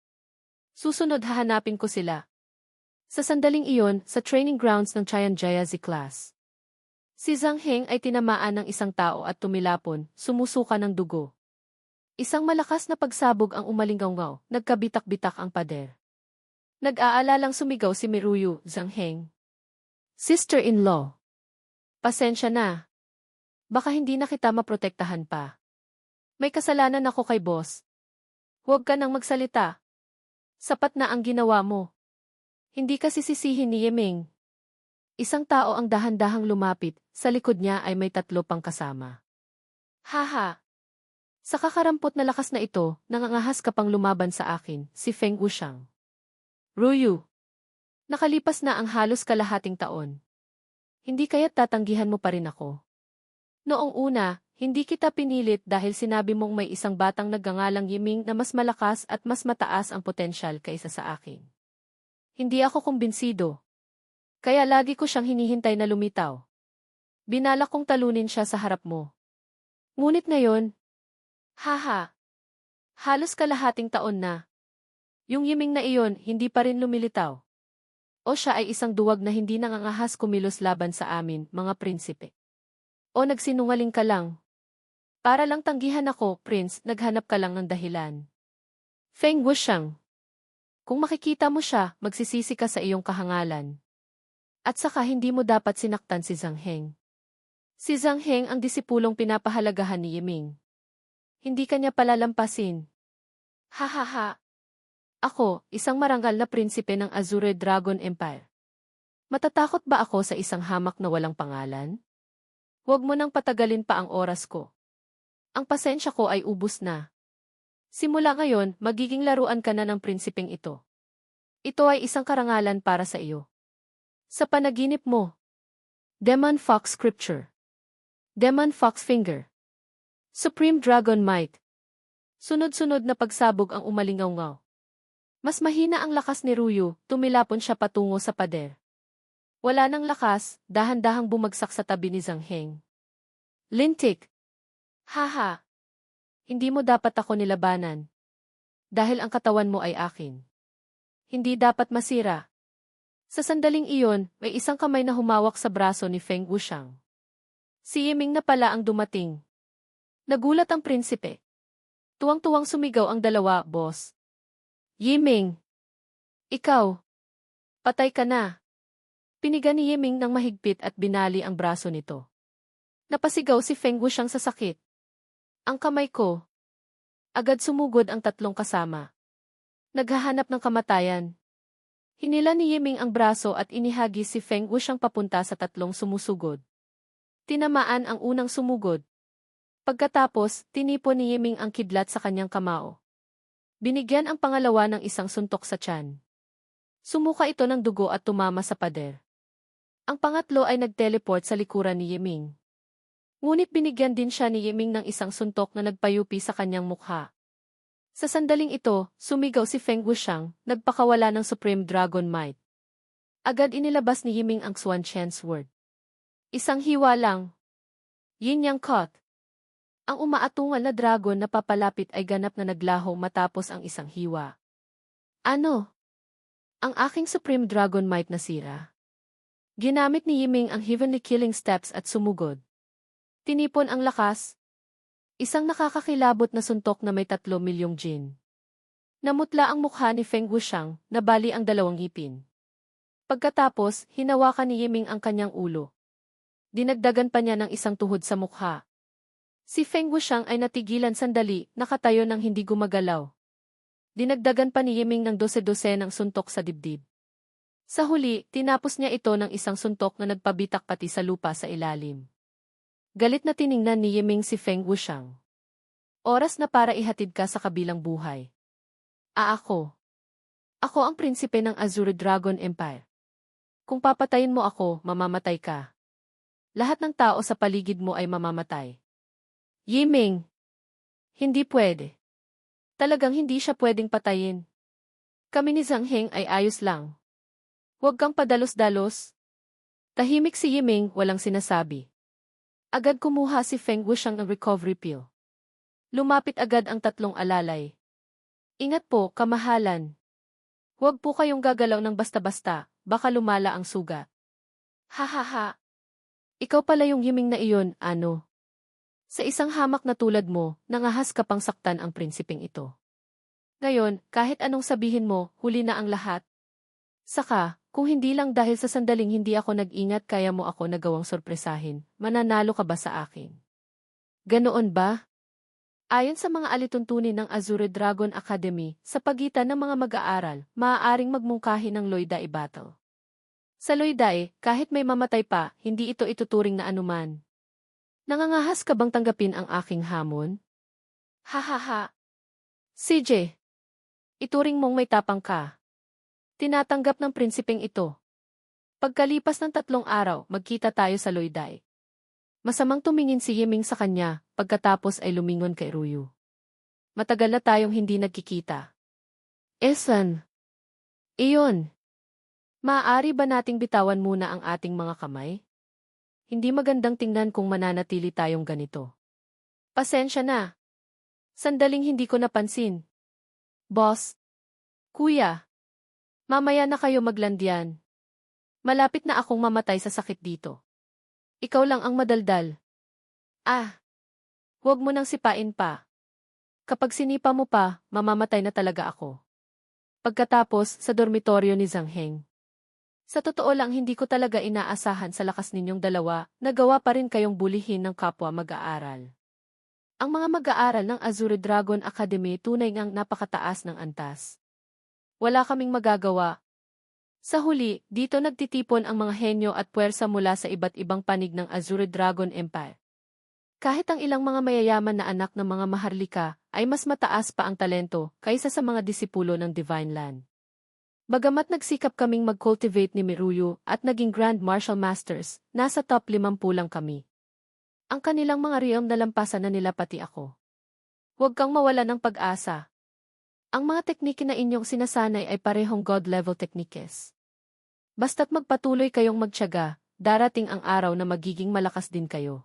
A: Susunod hahanapin ko sila. Sa sandaling iyon, sa training grounds ng Tianjia-zi class. Si Zhang Heng ay tinamaan ng isang tao at tumilapon, sumusuka ng dugo. Isang malakas na pagsabog ang umalinggaw, nagkabitak-bitak ang pader. Nag-aalalang sumigaw si Miruyu, Zhang Heng. Sister-in-law. Pasensya na. Baka hindi na kita maprotektahan pa. May kasalanan ako kay boss. Huwag ka nang magsalita. Sapat na ang ginawa mo. Hindi ka sisisihin ni Yiming. Isang tao ang dahan-dahang lumapit, sa likod niya ay may 3 pang kasama. Haha. Sa kakarampot na lakas na ito, nangangahas ka pang lumaban sa akin, si Feng Wuxiang. Ruyu. Nakalipas na ang halos kalahating taon. Hindi kaya't tatanggihan mo pa rin ako. Noong una, hindi kita pinilit dahil sinabi mong may isang batang nagngangalang Yiming na mas malakas at mas mataas ang potensyal kaysa sa akin. Hindi ako kumbinsido. Kaya lagi ko siyang hinihintay na lumitaw. Binalak kong talunin siya sa harap mo. Ngunit ngayon, haha, halos kalahating taon na. Yung Yiming na iyon, hindi pa rin lumilitaw. O siya ay isang duwag na hindi nangangahas kumilos laban sa amin, mga prinsipe. O nagsinungaling ka lang. Para lang tanggihan ako, Prince, naghanap ka lang ng dahilan. Feng Wuxiang. Kung makikita mo siya, magsisisi ka sa iyong kahangalan. At saka hindi mo dapat sinaktan si Zhang Heng. Si Zhang Heng ang disipulong pinapahalagahan ni Yiming. Hindi kanya palalampasin. Ha ha ha. Ako, isang marangal na prinsipe ng Azure Dragon Empire. Matatakot ba ako sa isang hamak na walang pangalan? Huwag mo nang patagalin pa ang oras ko. Ang pasensya ko ay ubus na. Simula ngayon, magiging laruan ka na ng prinsipeng ito. Ito ay isang karangalan para sa iyo. Sa panaginip mo. Demon Fox Scripture. Demon Fox Finger. Supreme Dragon Might. Sunod-sunod na pagsabog ang umalingaw-ngaw. Mas mahina ang lakas ni Ruyu, tumilapon siya patungo sa pader. Wala nang lakas, dahan-dahang bumagsak sa tabi ni Zhang Heng. Lintik. Haha. Hindi mo dapat ako nilabanan. Dahil ang katawan mo ay akin. Hindi dapat masira. Sa sandaling iyon, may isang kamay na humawak sa braso ni Feng Wuxiang. Si Yiming na pala ang dumating. Nagulat ang prinsipe. Tuwang-tuwang sumigaw ang dalawa, boss. Yiming! Ikaw! Patay ka na! Piniga ni Yiming ng mahigpit at binali ang braso nito. Napasigaw si Feng Wuxiang sa sakit. Ang kamay ko. Agad sumugod ang tatlong kasama. Naghahanap ng kamatayan. Hinila ni Yiming ang braso at inihagi si Feng Wuxiang papunta sa tatlong sumusugod. Tinamaan ang unang sumugod. Pagkatapos, tinipon ni Yiming ang kidlat sa kanyang kamao. Binigyan ang pangalawa ng isang suntok sa tiyan. Sumuka ito ng dugo at tumama sa pader. Ang pangatlo ay nag-teleport sa likuran ni Yiming. Ngunit binigyan din siya ni Yiming ng isang suntok na nagpayupi sa kanyang mukha. Sa sandaling ito, sumigaw si Feng Wuxiang, nagpakawala ng Supreme Dragon Might. Agad inilabas ni Yiming ang Xuan Chen Sword. Isang hiwa lang. Yin Yang Caught. Ang umaatungal na dragon na papalapit ay ganap na naglaho matapos ang isang hiwa. Ano? Ang aking Supreme Dragon Might nasira. Ginamit ni Yiming ang Heavenly Killing Steps at sumugod. Tinipon ang lakas. Isang nakakakilabot na suntok na may 3 milyong jin. Namutla ang mukha ni Feng Wuxiang, nabali ang 2 ngipin. Pagkatapos, hinawakan ni Yiming ang kanyang ulo. Dinagdagan pa niya ng isang tuhod sa mukha. Si Feng Wuxiang ay natigilan sandali, nakatayo ng hindi gumagalaw. Dinagdagan pa ni Yiming ng 12 ng suntok sa dibdib. Sa huli, tinapos niya ito ng isang suntok na nagpabitak pati sa lupa sa ilalim. Galit na tiningnan ni Yiming si Feng Wuxiang. Oras na para ihatid ka sa kabilang buhay. Ako. Ako ang prinsipe ng Azure Dragon Empire. Kung papatayin mo ako, mamamatay ka. Lahat ng tao sa paligid mo ay mamamatay. Yiming. Hindi pwede. Talagang hindi siya pwedeng patayin. Kami ni Zhang Heng ay ayos lang. Huwag kang padalos-dalos. Tahimik si Yiming, walang sinasabi. Agad kumuha si Feng Wuxiang ng recovery pill. Lumapit agad ang 3 alalay. Ingat po, kamahalan. Huwag po kayong gagalaw ng basta-basta, baka lumala ang sugat. Ha ha ha. Ikaw pala yung Yiming na iyon, ano? Sa isang hamak na tulad mo, nangahas ka pang saktan ang prinsipeng ito. Ngayon, kahit anong sabihin mo, huli na ang lahat. Saka, kung hindi lang dahil sa sandaling hindi ako nag-ingat kaya mo ako nagawang sorpresahin, mananalo ka ba sa akin? Ganoon ba? Ayon sa mga alituntunin ng Azure Dragon Academy, sa pagitan ng mga mag-aaral, maaaring magmungkahi ng Loi Dai battle. Sa Loi Dai, kahit may mamatay pa, hindi ito ituturing na anuman. Nangangahas ka bang tanggapin ang aking hamon? Ha ha ha. CJ. Ituring mong may tapang ka. Tinatanggap ng prinsipeng ito. Pagkalipas ng 3 araw, magkita tayo sa Loi Dai. Masamang tumingin si Yiming sa kanya, pagkatapos ay lumingon kay Ruyu. Matagal na tayong hindi nagkikita. Esan. Iyon. Maaari ba nating bitawan muna ang ating mga kamay? Hindi magandang tingnan kung mananatili tayong ganito. Pasensya na. Sandaling hindi ko napansin. Boss. Kuya. Mamaya na kayo maglandian. Malapit na akong mamatay sa sakit dito. Ikaw lang ang madaldal. Ah, huwag mo nang sipain pa. Kapag sinipa mo pa, mamamatay na talaga ako. Pagkatapos, sa dormitoryo ni Zhang Heng. Sa totoo lang hindi ko talaga inaasahan sa lakas ninyong dalawa, nagawa pa rin kayong bulihin ng kapwa mag-aaral. Ang mga mag-aaral ng Azure Dragon Academy tunay ngang napakataas ng antas. Wala kaming magagawa. Sa huli, dito nagtitipon ang mga henyo at puwersa mula sa iba't ibang panig ng Azure Dragon Empire. Kahit ang ilang mga mayayaman na anak ng mga maharlika ay mas mataas pa ang talento kaysa sa mga disipulo ng Divine Land. Bagamat nagsikap kaming mag-cultivate ni Miruyu at naging Grand Martial Masters, nasa top 50 lang kami. Ang kanilang mga realm nalampasan na nila pati ako. Huwag kang mawala ng pag-asa. Ang mga teknike na inyong sinasanay ay parehong God-level teknikes. Basta't magpatuloy kayong magtiyaga, darating ang araw na magiging malakas din kayo.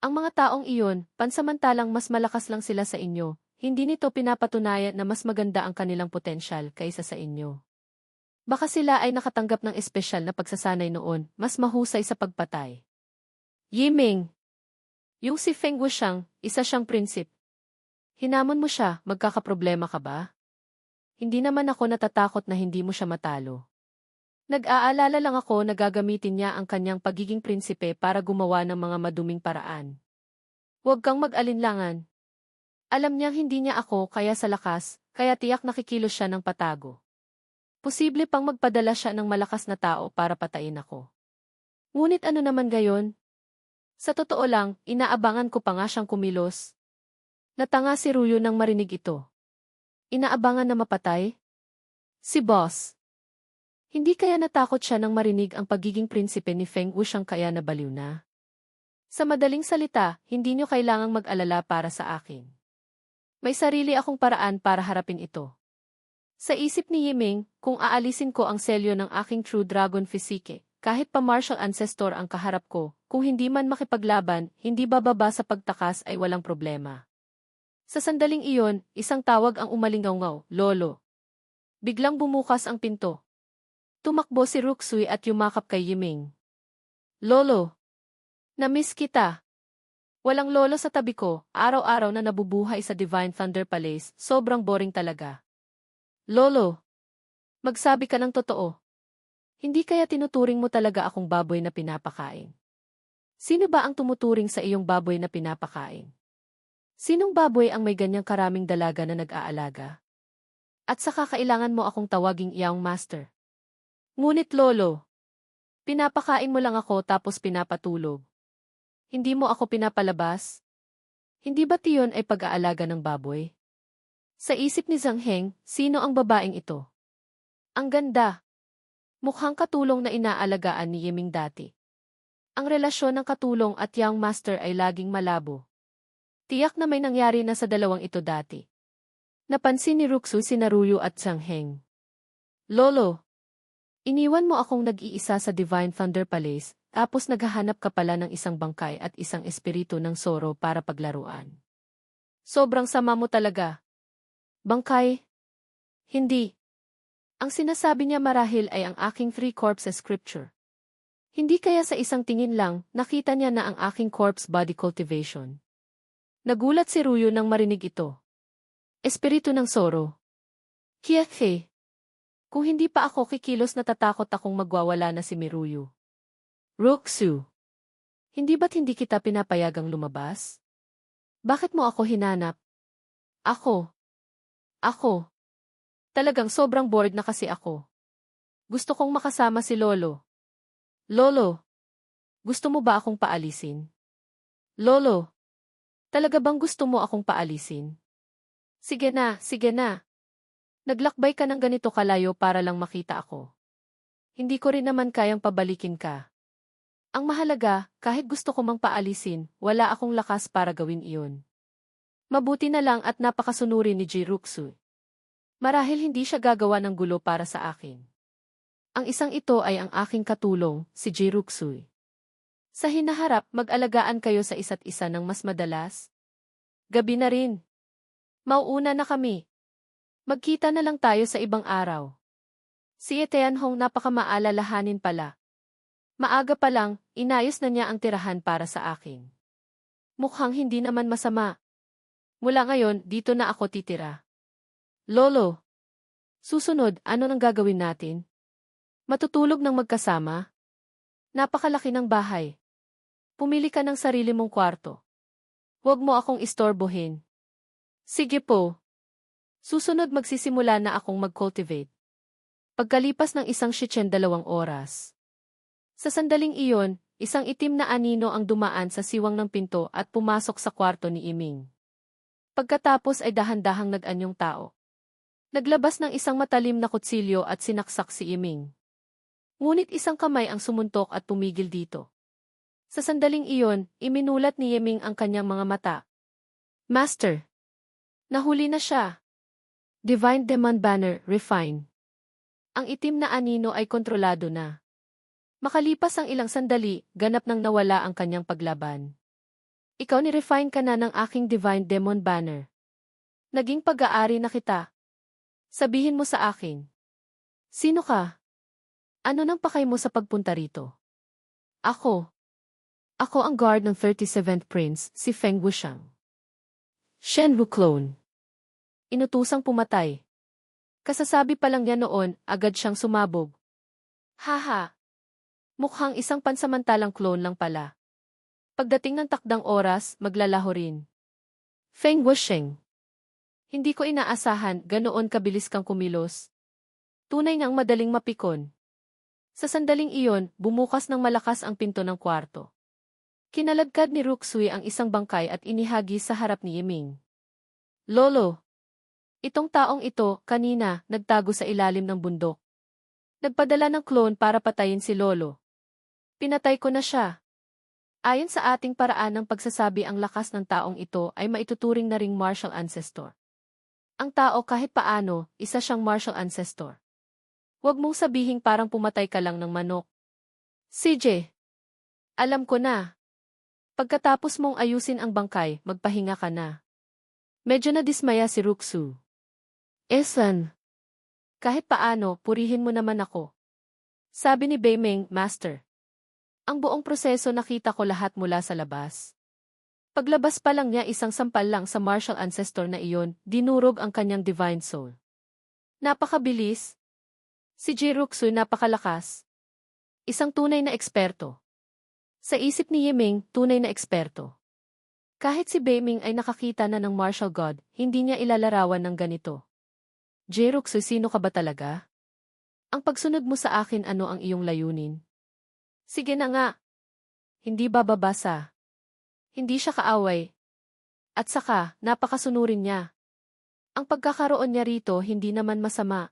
A: Ang mga taong iyon, pansamantalang mas malakas lang sila sa inyo, hindi nito pinapatunayan na mas maganda ang kanilang potensyal kaysa sa inyo. Baka sila ay nakatanggap ng espesyal na pagsasanay noon, mas mahusay sa pagpatay. Yiming! Yung si Feng Wuxiang, isa siyang prinsip. Hinamon mo siya, magkakaproblema ka ba? Hindi naman ako natatakot na hindi mo siya matalo. Nag-aalala lang ako na gagamitin niya ang kanyang pagiging prinsipe para gumawa ng mga maduming paraan. Huwag kang mag-alinlangan. Alam niyang hindi niya ako kaya sa lakas, kaya tiyak nakikilos siya ng patago. Posible pang magpadala siya ng malakas na tao para patayin ako. Ngunit ano naman gayon? Sa totoo lang, inaabangan ko pa nga siyang kumilos. Natanga si Ruyo nang marinig ito. Inaabangan na mapatay? Si boss. Hindi kaya natakot siya nang marinig ang pagiging prinsipe ni Feng Wuxiang kaya nabaliw na? Sa madaling salita, hindi niyo kailangang mag-alala para sa akin. May sarili akong paraan para harapin ito. Sa isip ni Yiming, kung aalisin ko ang selyo ng aking True Dragon Physique, kahit pa martial ancestor ang kaharap ko, kung hindi man makipaglaban, hindi bababa sa pagtakas ay walang problema. Sa sandaling iyon, isang tawag ang umalingaw-ngaw, Lolo. Biglang bumukas ang pinto. Tumakbo si Ruxui at yumakap kay Yiming. Lolo! Na-miss kita. Walang lolo sa tabi ko, araw-araw na nabubuhay sa Divine Thunder Palace, sobrang boring talaga. Lolo! Magsabi ka ng totoo. Hindi kaya tinuturing mo talaga akong baboy na pinapakain? Sino ba ang tumuturing sa iyong baboy na pinapakain? Sinong baboy ang may ganyang karaming dalaga na nag-aalaga? At saka kailangan mo akong tawaging iyong master. Ngunit lolo, pinapakain mo lang ako tapos pinapatulog. Hindi mo ako pinapalabas? Hindi ba tiyon ay pag-aalaga ng baboy? Sa isip ni Zhang Heng, sino ang babaeng ito? Ang ganda. Mukhang katulong na inaalagaan ni Yiming dati. Ang relasyon ng katulong at young master ay laging malabo. Tiyak na may nangyari na sa dalawang ito dati. Napansin ni Ruxu si Naruyo at Zhang Heng. Lolo, iniwan mo akong nag-iisa sa Divine Thunder Palace, tapos naghahanap ka pala ng isang bangkay at isang espiritu ng Zoro para paglaruan. Sobrang sama mo talaga. Bangkay? Hindi. Ang sinasabi niya marahil ay ang aking 3 corpses scripture. Hindi kaya sa isang tingin lang, nakita niya na ang aking corpse body cultivation. Nagulat si Ruyo nang marinig ito. Espiritu ng Zoro. Kiekhe. Kung hindi pa ako kikilos natatakot akong magwawala na si Miruyu. Ruxu. Hindi ba't hindi kita pinapayagang lumabas? Bakit mo ako hinanap? Ako. Talagang sobrang bored na kasi ako. Gusto kong makasama si Lolo. Lolo, gusto mo ba akong paalisin? Lolo, talaga bang gusto mo akong paalisin? Sige na. Naglakbay ka ng ganito kalayo para lang makita ako. Hindi ko rin naman kayang pabalikin ka. Ang mahalaga, kahit gusto ko mang paalisin, wala akong lakas para gawin iyon. Mabuti na lang at napakasunuri ni Jiruxu. Marahil hindi siya gagawa ng gulo para sa akin. Ang isang ito ay ang aking katulong, si Jiruxu. Sa hinaharap, mag-alagaan kayo sa isa't isa ng mas madalas. Gabi na rin. Mauuna na kami. Magkita na lang tayo sa ibang araw. Si Tianhong napakamaalalahanin pala. Maaga pa lang, inayos na niya ang tirahan para sa akin. Mukhang hindi naman masama. Mula ngayon, dito na ako titira. Lolo. Susunod, ano nang gagawin natin? Matutulog ng magkasama? Napakalaki ng bahay. Pumili ka ng sarili mong kwarto. Huwag mo akong istorbohin. Sige po. Susunod magsisimula na akong mag-cultivate. Pagkalipas ng 1 siyempre 2 oras. Sa sandaling iyon, isang itim na anino ang dumaan sa siwang ng pinto at pumasok sa kwarto ni Iming. Pagkatapos ay dahan-dahang nag-anyong tao. Naglabas ng isang matalim na kutsilyo at sinaksak si Iming. Ngunit isang kamay ang sumuntok at pumigil dito. Sa sandaling iyon, iminulat ni Iming ang kanyang mga mata. Master! Nahuli na siya. Divine Demon Banner, refine. Ang itim na anino ay kontrolado na. Makalipas ang ilang sandali, ganap nang nawala ang kanyang paglaban. Ikaw ni-refine ka na ng aking Divine Demon Banner. Naging pag-aari na kita. Sabihin mo sa akin. Sino ka? Ano nang pakay mo sa pagpunta rito? Ako. Ako ang guard ng 37th Prince, si Feng Wuxiang. Shen Wu clone. Inutusang pumatay. Kasasabi pa lang niya noon, agad siyang sumabog. Haha. Mukhang isang pansamantalang clone lang pala. Pagdating ng takdang oras, maglalaho rin. Feng Wuxiang. Hindi ko inaasahan ganoon kabilis kang kumilos. Tunay ngang madaling mapikon. Sa sandaling iyon, bumukas ng malakas ang pinto ng kwarto. Kinaladkad ni Ruxui ang isang bangkay at inihagi sa harap ni Yiming. Lolo! Itong taong ito, kanina, nagtago sa ilalim ng bundok. Nagpadala ng clone para patayin si Lolo. Pinatay ko na siya. Ayon sa ating paraan ng pagsasabi ang lakas ng taong ito ay maituturing na ring martial ancestor. Ang tao kahit paano, isa siyang martial ancestor. Huwag mong sabihing parang pumatay ka lang ng manok. CJ. Alam ko na. Pagkatapos mong ayusin ang bangkay, magpahinga ka na. Medyo nadismaya si Ruxu. Esan. Kahit paano, purihin mo naman ako. Sabi ni Beimeng, Master. Ang buong proseso nakita ko lahat mula sa labas. Paglabas pa lang niya isang sampal lang sa martial ancestor na iyon, dinurog ang kanyang divine soul. Napakabilis. Si Jiruxu napakalakas. Isang tunay na eksperto. Sa isip ni Yiming, tunay na eksperto. Kahit si Beiming ay nakakita na ng martial god, hindi niya ilalarawan ng ganito. Jiruxu, sino ka ba talaga? Ang pagsunod mo sa akin, ano ang iyong layunin? Sige na nga. Hindi bababasa. Hindi siya kaaway. At saka, napakasunurin niya. Ang pagkakaroon niya rito hindi naman masama.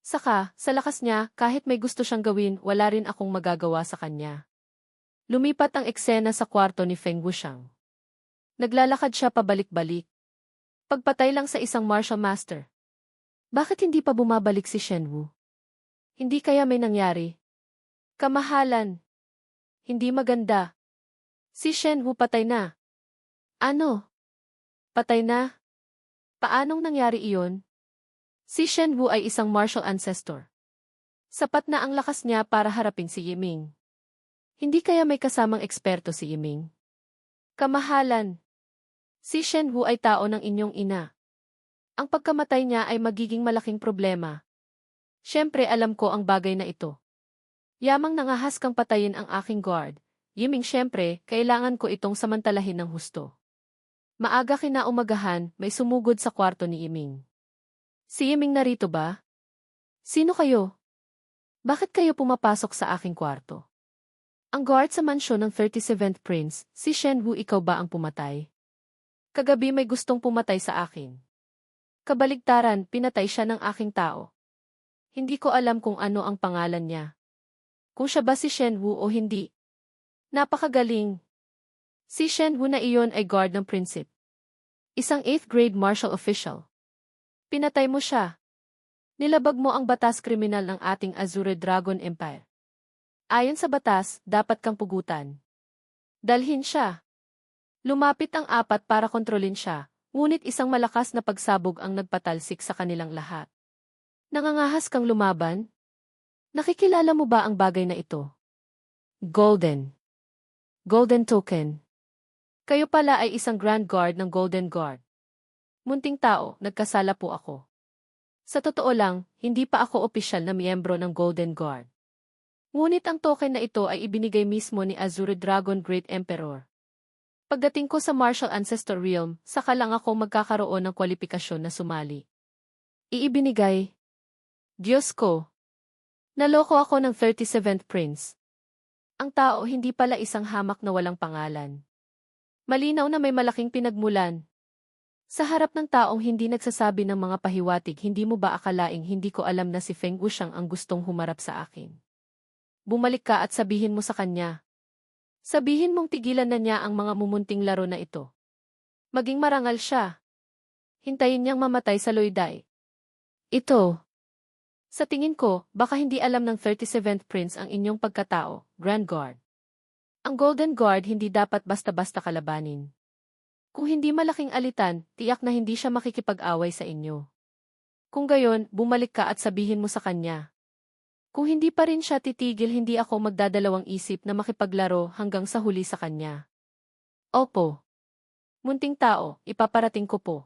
A: Saka, sa lakas niya, kahit may gusto siyang gawin, wala rin akong magagawa sa kanya. Lumipat ang eksena sa kwarto ni Feng Wuxiang. Naglalakad siya pabalik-balik. Pagpatay lang sa isang martial master. Bakit hindi pa bumabalik si Shenwu? Hindi kaya may nangyari? Kamahalan. Hindi maganda. Si Shenwu patay na. Ano? Patay na? Paanong nangyari iyon? Si Shenwu ay isang martial ancestor. Sapat na ang lakas niya para harapin si Yiming. Hindi kaya may kasamang eksperto si Yiming? Kamahalan. Si Shenwu ay tao ng inyong ina. Ang pagkamatay niya ay magiging malaking problema. Siyempre alam ko ang bagay na ito. Yamang nangahas kang patayin ang aking guard. Yiming, siyempre, kailangan ko itong samantalahin ng husto. Maaga kinaumagahan, may sumugod sa kwarto ni Yiming. Si Yiming narito ba? Sino kayo? Bakit kayo pumapasok sa aking kwarto? Ang guard sa mansyon ng 37th Prince, si Shenwu, ikaw ba ang pumatay? Kagabi may gustong pumatay sa akin. Kabaligtaran, pinatay siya ng aking tao. Hindi ko alam kung ano ang pangalan niya. Kung siya ba si Shenwu o hindi. Napakagaling. Si Shenwu na iyon ay guard ng prinsip. Isang 8th grade martial official. Pinatay mo siya. Nilabag mo ang batas kriminal ng ating Azure Dragon Empire. Ayon sa batas, dapat kang pugutan. Dalhin siya. Lumapit ang 4 para kontrolin siya, ngunit isang malakas na pagsabog ang nagpatalsik sa kanilang lahat. Nangangahas kang lumaban? Nakikilala mo ba ang bagay na ito? Golden. Golden token. Kayo pala ay isang Grand Guard ng Golden Guard. Munting tao, nagkasala po ako. Sa totoo lang, hindi pa ako opisyal na miyembro ng Golden Guard. Ngunit ang token na ito ay ibinigay mismo ni Azure Dragon Great Emperor. Pagdating ko sa Martial Ancestor Realm, saka lang ako magkakaroon ng kwalifikasyon na sumali. Iibinigay. Diyos ko. Naloko ako ng 37th Prince. Ang tao hindi pala isang hamak na walang pangalan. Malinaw na may malaking pinagmulan. Sa harap ng taong hindi nagsasabi ng mga pahiwatig, hindi mo ba akalaing hindi ko alam na si Feng Wuxiang ang gustong humarap sa akin? Bumalik ka at sabihin mo sa kanya. Sabihin mong tigilan na niya ang mga mumunting laro na ito. Maging marangal siya. Hintayin niyang mamatay sa loyday. Ito. Sa tingin ko, baka hindi alam ng 37th Prince ang inyong pagkatao, Grand Guard. Ang Golden Guard hindi dapat basta-basta kalabanin. Kung hindi malaking alitan, tiyak na hindi siya makikipag-away sa inyo. Kung gayon, bumalik ka at sabihin mo sa kanya. Kung hindi pa rin siya titigil, hindi ako magdadalawang isip na makipaglaro hanggang sa huli sa kanya. Opo. Munting tao, ipaparating ko po.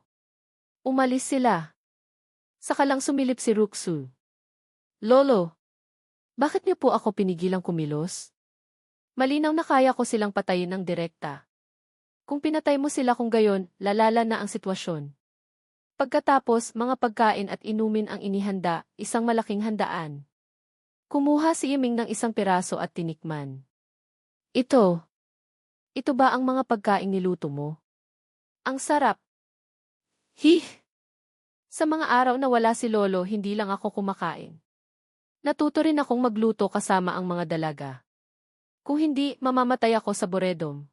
A: Umalis sila. Saka lang sumilip si Ruxu. Lolo, bakit niyo po ako pinigilang kumilos? Malinaw na kaya ko silang patayin ng direkta. Kung pinatay mo sila kung gayon, lalala na ang sitwasyon. Pagkatapos, mga pagkain at inumin ang inihanda, isang malaking handaan. Kumuha si Yiming ng isang piraso at tinikman. Ito. Ito ba ang mga pagkaing niluto mo? Ang sarap. Sa mga araw na wala si Lolo, hindi lang ako kumakain. Natuto rin akong magluto kasama ang mga dalaga. Kung hindi, mamamatay ako sa boredom.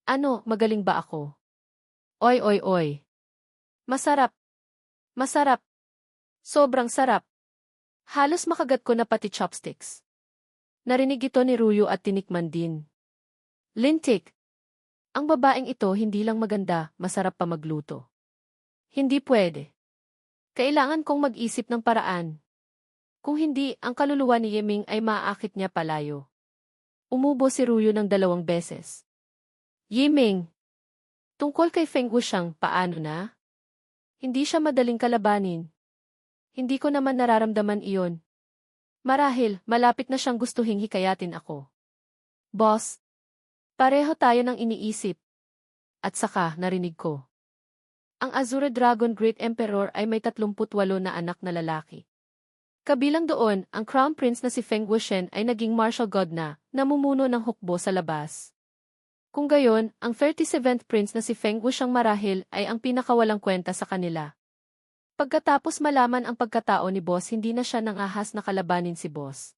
A: Ano, magaling ba ako? Oy, oy, oy. Masarap. Masarap. Sobrang sarap. Halos makagat ko na pati chopsticks. Narinig ito ni Ruyo at tinikman din. Lintik. Ang babaeng ito hindi lang maganda, masarap pa magluto. Hindi pwede. Kailangan kong mag-isip ng paraan. Kung hindi, ang kaluluwa ni Yiming ay maaakit niya palayo. Umubo si Ruyo ng 2 beses. Yiming. Tungkol kay Feng Wuxiang, paano na? Hindi siya madaling kalabanin. Hindi ko naman nararamdaman iyon. Marahil, malapit na siyang gustuhing hikayatin ako. Boss, pareho tayo ng iniisip. At saka, narinig ko. Ang Azure Dragon Great Emperor ay may 38 na anak na lalaki. Kabilang doon, ang Crown Prince na si Feng Wuxian ay naging martial god na, namumuno ng hukbo sa labas. Kung gayon, ang 37th Prince na si Feng Wuxiang marahil ay ang pinakawalang kwenta sa kanila. Pagkatapos malaman ang pagkatao ni Boss, hindi na siya nang ahas na kalabanin si Boss.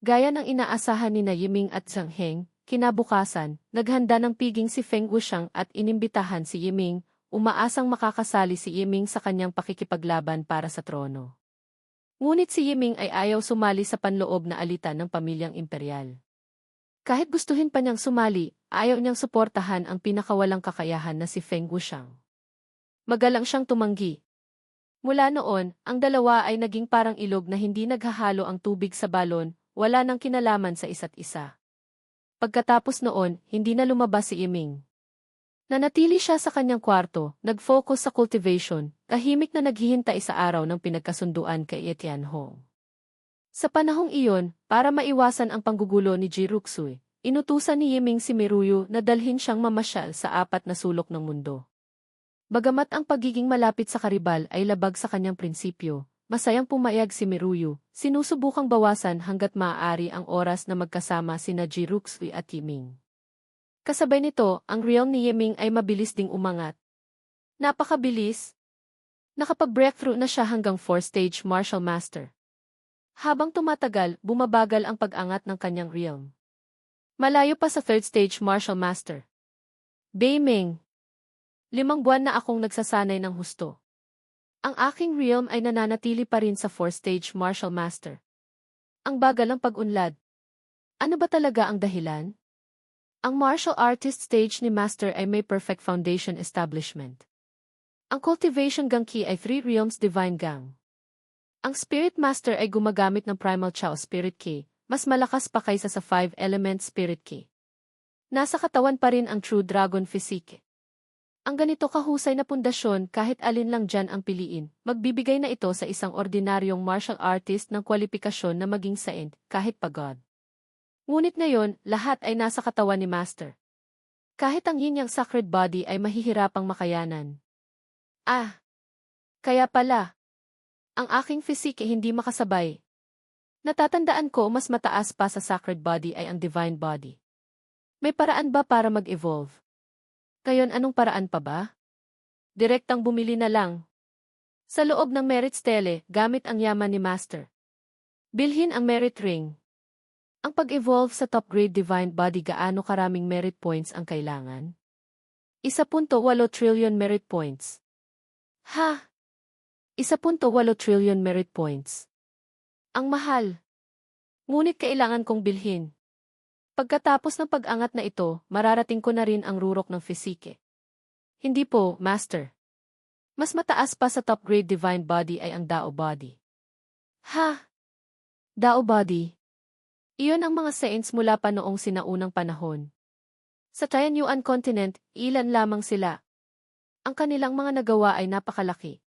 A: Gaya ng inaasahan ni Yiming at Zhang Heng, kinabukasan, naghanda ng piging si Feng Wuxiang at inimbitahan si Yiming, umaasang makakasali si Yiming sa kanyang pakikipaglaban para sa trono. Ngunit si Yiming ay ayaw sumali sa panloob na alitan ng pamilyang imperial. Kahit gustuhin pa niyang sumali, ayaw niyang suportahan ang pinakawalang kakayahan na si Feng Wuxiang. Magalang siyang tumanggi. Mula noon, ang dalawa ay naging parang ilog na hindi naghahalo ang tubig sa balon, wala nang kinalaman sa isa't isa. Pagkatapos noon, hindi na lumabas si Yiming. Nanatili siya sa kanyang kwarto, nag-focus sa cultivation, tahimik na naghihintay sa araw ng pinagkasunduan kay Etianhong. Sa panahong iyon, para maiwasan ang panggugulo ni Jiruxu, inutusan ni Yiming si Miruyo na dalhin siyang mamasyal sa 4 na sulok ng mundo. Bagamat ang pagiging malapit sa karibal ay labag sa kanyang prinsipyo, masayang pumayag si Miruyo, sinusubukang bawasan hanggat maaari ang oras na magkasama sina Jiruxu at Yiming. Kasabay nito, ang realm ni Yiming ay mabilis ding umangat. Napakabilis! Nakapag-breakthrough na siya hanggang 4th-stage Martial Master. Habang tumatagal, bumabagal ang pag-angat ng kanyang realm. Malayo pa sa 3rd-stage Martial Master. Beiming! 5 buwan na akong nagsasanay ng husto. Ang aking realm ay nananatili pa rin sa 4th-stage Martial Master. Ang bagal ng pag-unlad. Ano ba talaga ang dahilan? Ang martial artist stage ni Master ay may perfect foundation establishment. Ang cultivation gang key ay 3 realms divine gang. Ang Spirit Master ay gumagamit ng Primal Chao Spirit Key, mas malakas pa kaysa sa 5-element Spirit Key. Nasa katawan pa rin ang True Dragon Physique. Ang ganito kahusay na pundasyon kahit alin lang dyan ang piliin, magbibigay na ito sa isang ordinaryong martial artist ng kwalifikasyon na maging saint, kahit pagod. Ngunit ngayon, lahat ay nasa katawan ni Master. Kahit ang yin yang sacred body ay mahihirapang makayanan. Kaya pala. Ang aking physique hindi makasabay. Natatandaan ko mas mataas pa sa sacred body ay ang divine body. May paraan ba para mag-evolve? Ngayon anong paraan pa ba? Direktang bumili na lang. Sa loob ng merit stele, gamit ang yaman ni Master. Bilhin ang merit ring. Ang pag-evolve sa top-grade divine body gaano karaming merit points ang kailangan? 1.8 trillion merit points. 1.8 trillion merit points. Ang mahal. Ngunit kailangan kong bilhin. Pagkatapos ng pag-angat na ito, mararating ko na rin ang rurok ng physique. Hindi po, Master. Mas mataas pa sa top-grade divine body ay ang Dao body. Dao body? Iyon ang mga saints mula pa noong sinaunang panahon. Sa Tianyuan continent, ilan lamang sila. Ang kanilang mga nagawa ay napakalaki.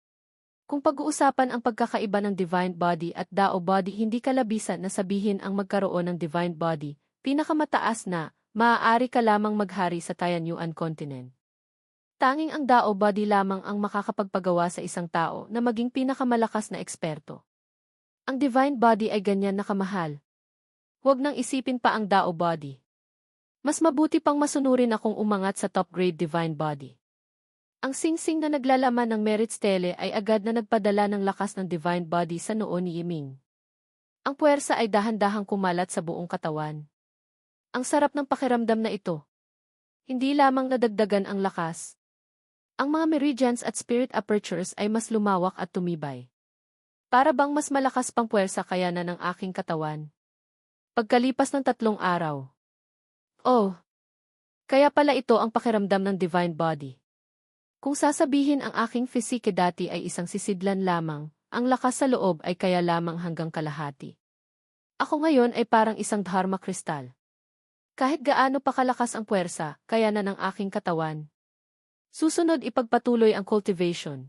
A: Kung pag-uusapan ang pagkakaiba ng divine body at Dao body, hindi kalabisan na sabihin ang magkaroon ng divine body, pinakamataas na, maaari ka lamang maghari sa Tianyuan continent. Tanging ang Dao body lamang ang makakapagpagawa sa isang tao na maging pinakamalakas na eksperto. Ang divine body ay ganyan na kamahal. Huwag nang isipin pa ang Dao body. Mas mabuti pang masunurin akong umangat sa top-grade divine body. Ang singsing na naglalaman ng merit stele ay agad na nagpadala ng lakas ng divine body sa noo ni Yiming. Ang puwersa ay dahan-dahang kumalat sa buong katawan. Ang sarap ng pakiramdam na ito. Hindi lamang nadagdagan ang lakas. Ang mga meridians at spirit apertures ay mas lumawak at tumibay. Para bang mas malakas pang puwersa kaya na ng aking katawan. Pagkalipas ng 3 araw. Kaya pala ito ang pakiramdam ng divine body. Kung sasabihin ang aking physique dati ay isang sisidlan lamang, ang lakas sa loob ay kaya lamang hanggang kalahati. Ako ngayon ay parang isang dharma kristal. Kahit gaano pa kalakas ang puwersa, kaya na ng aking katawan. Susunod ipagpatuloy ang cultivation.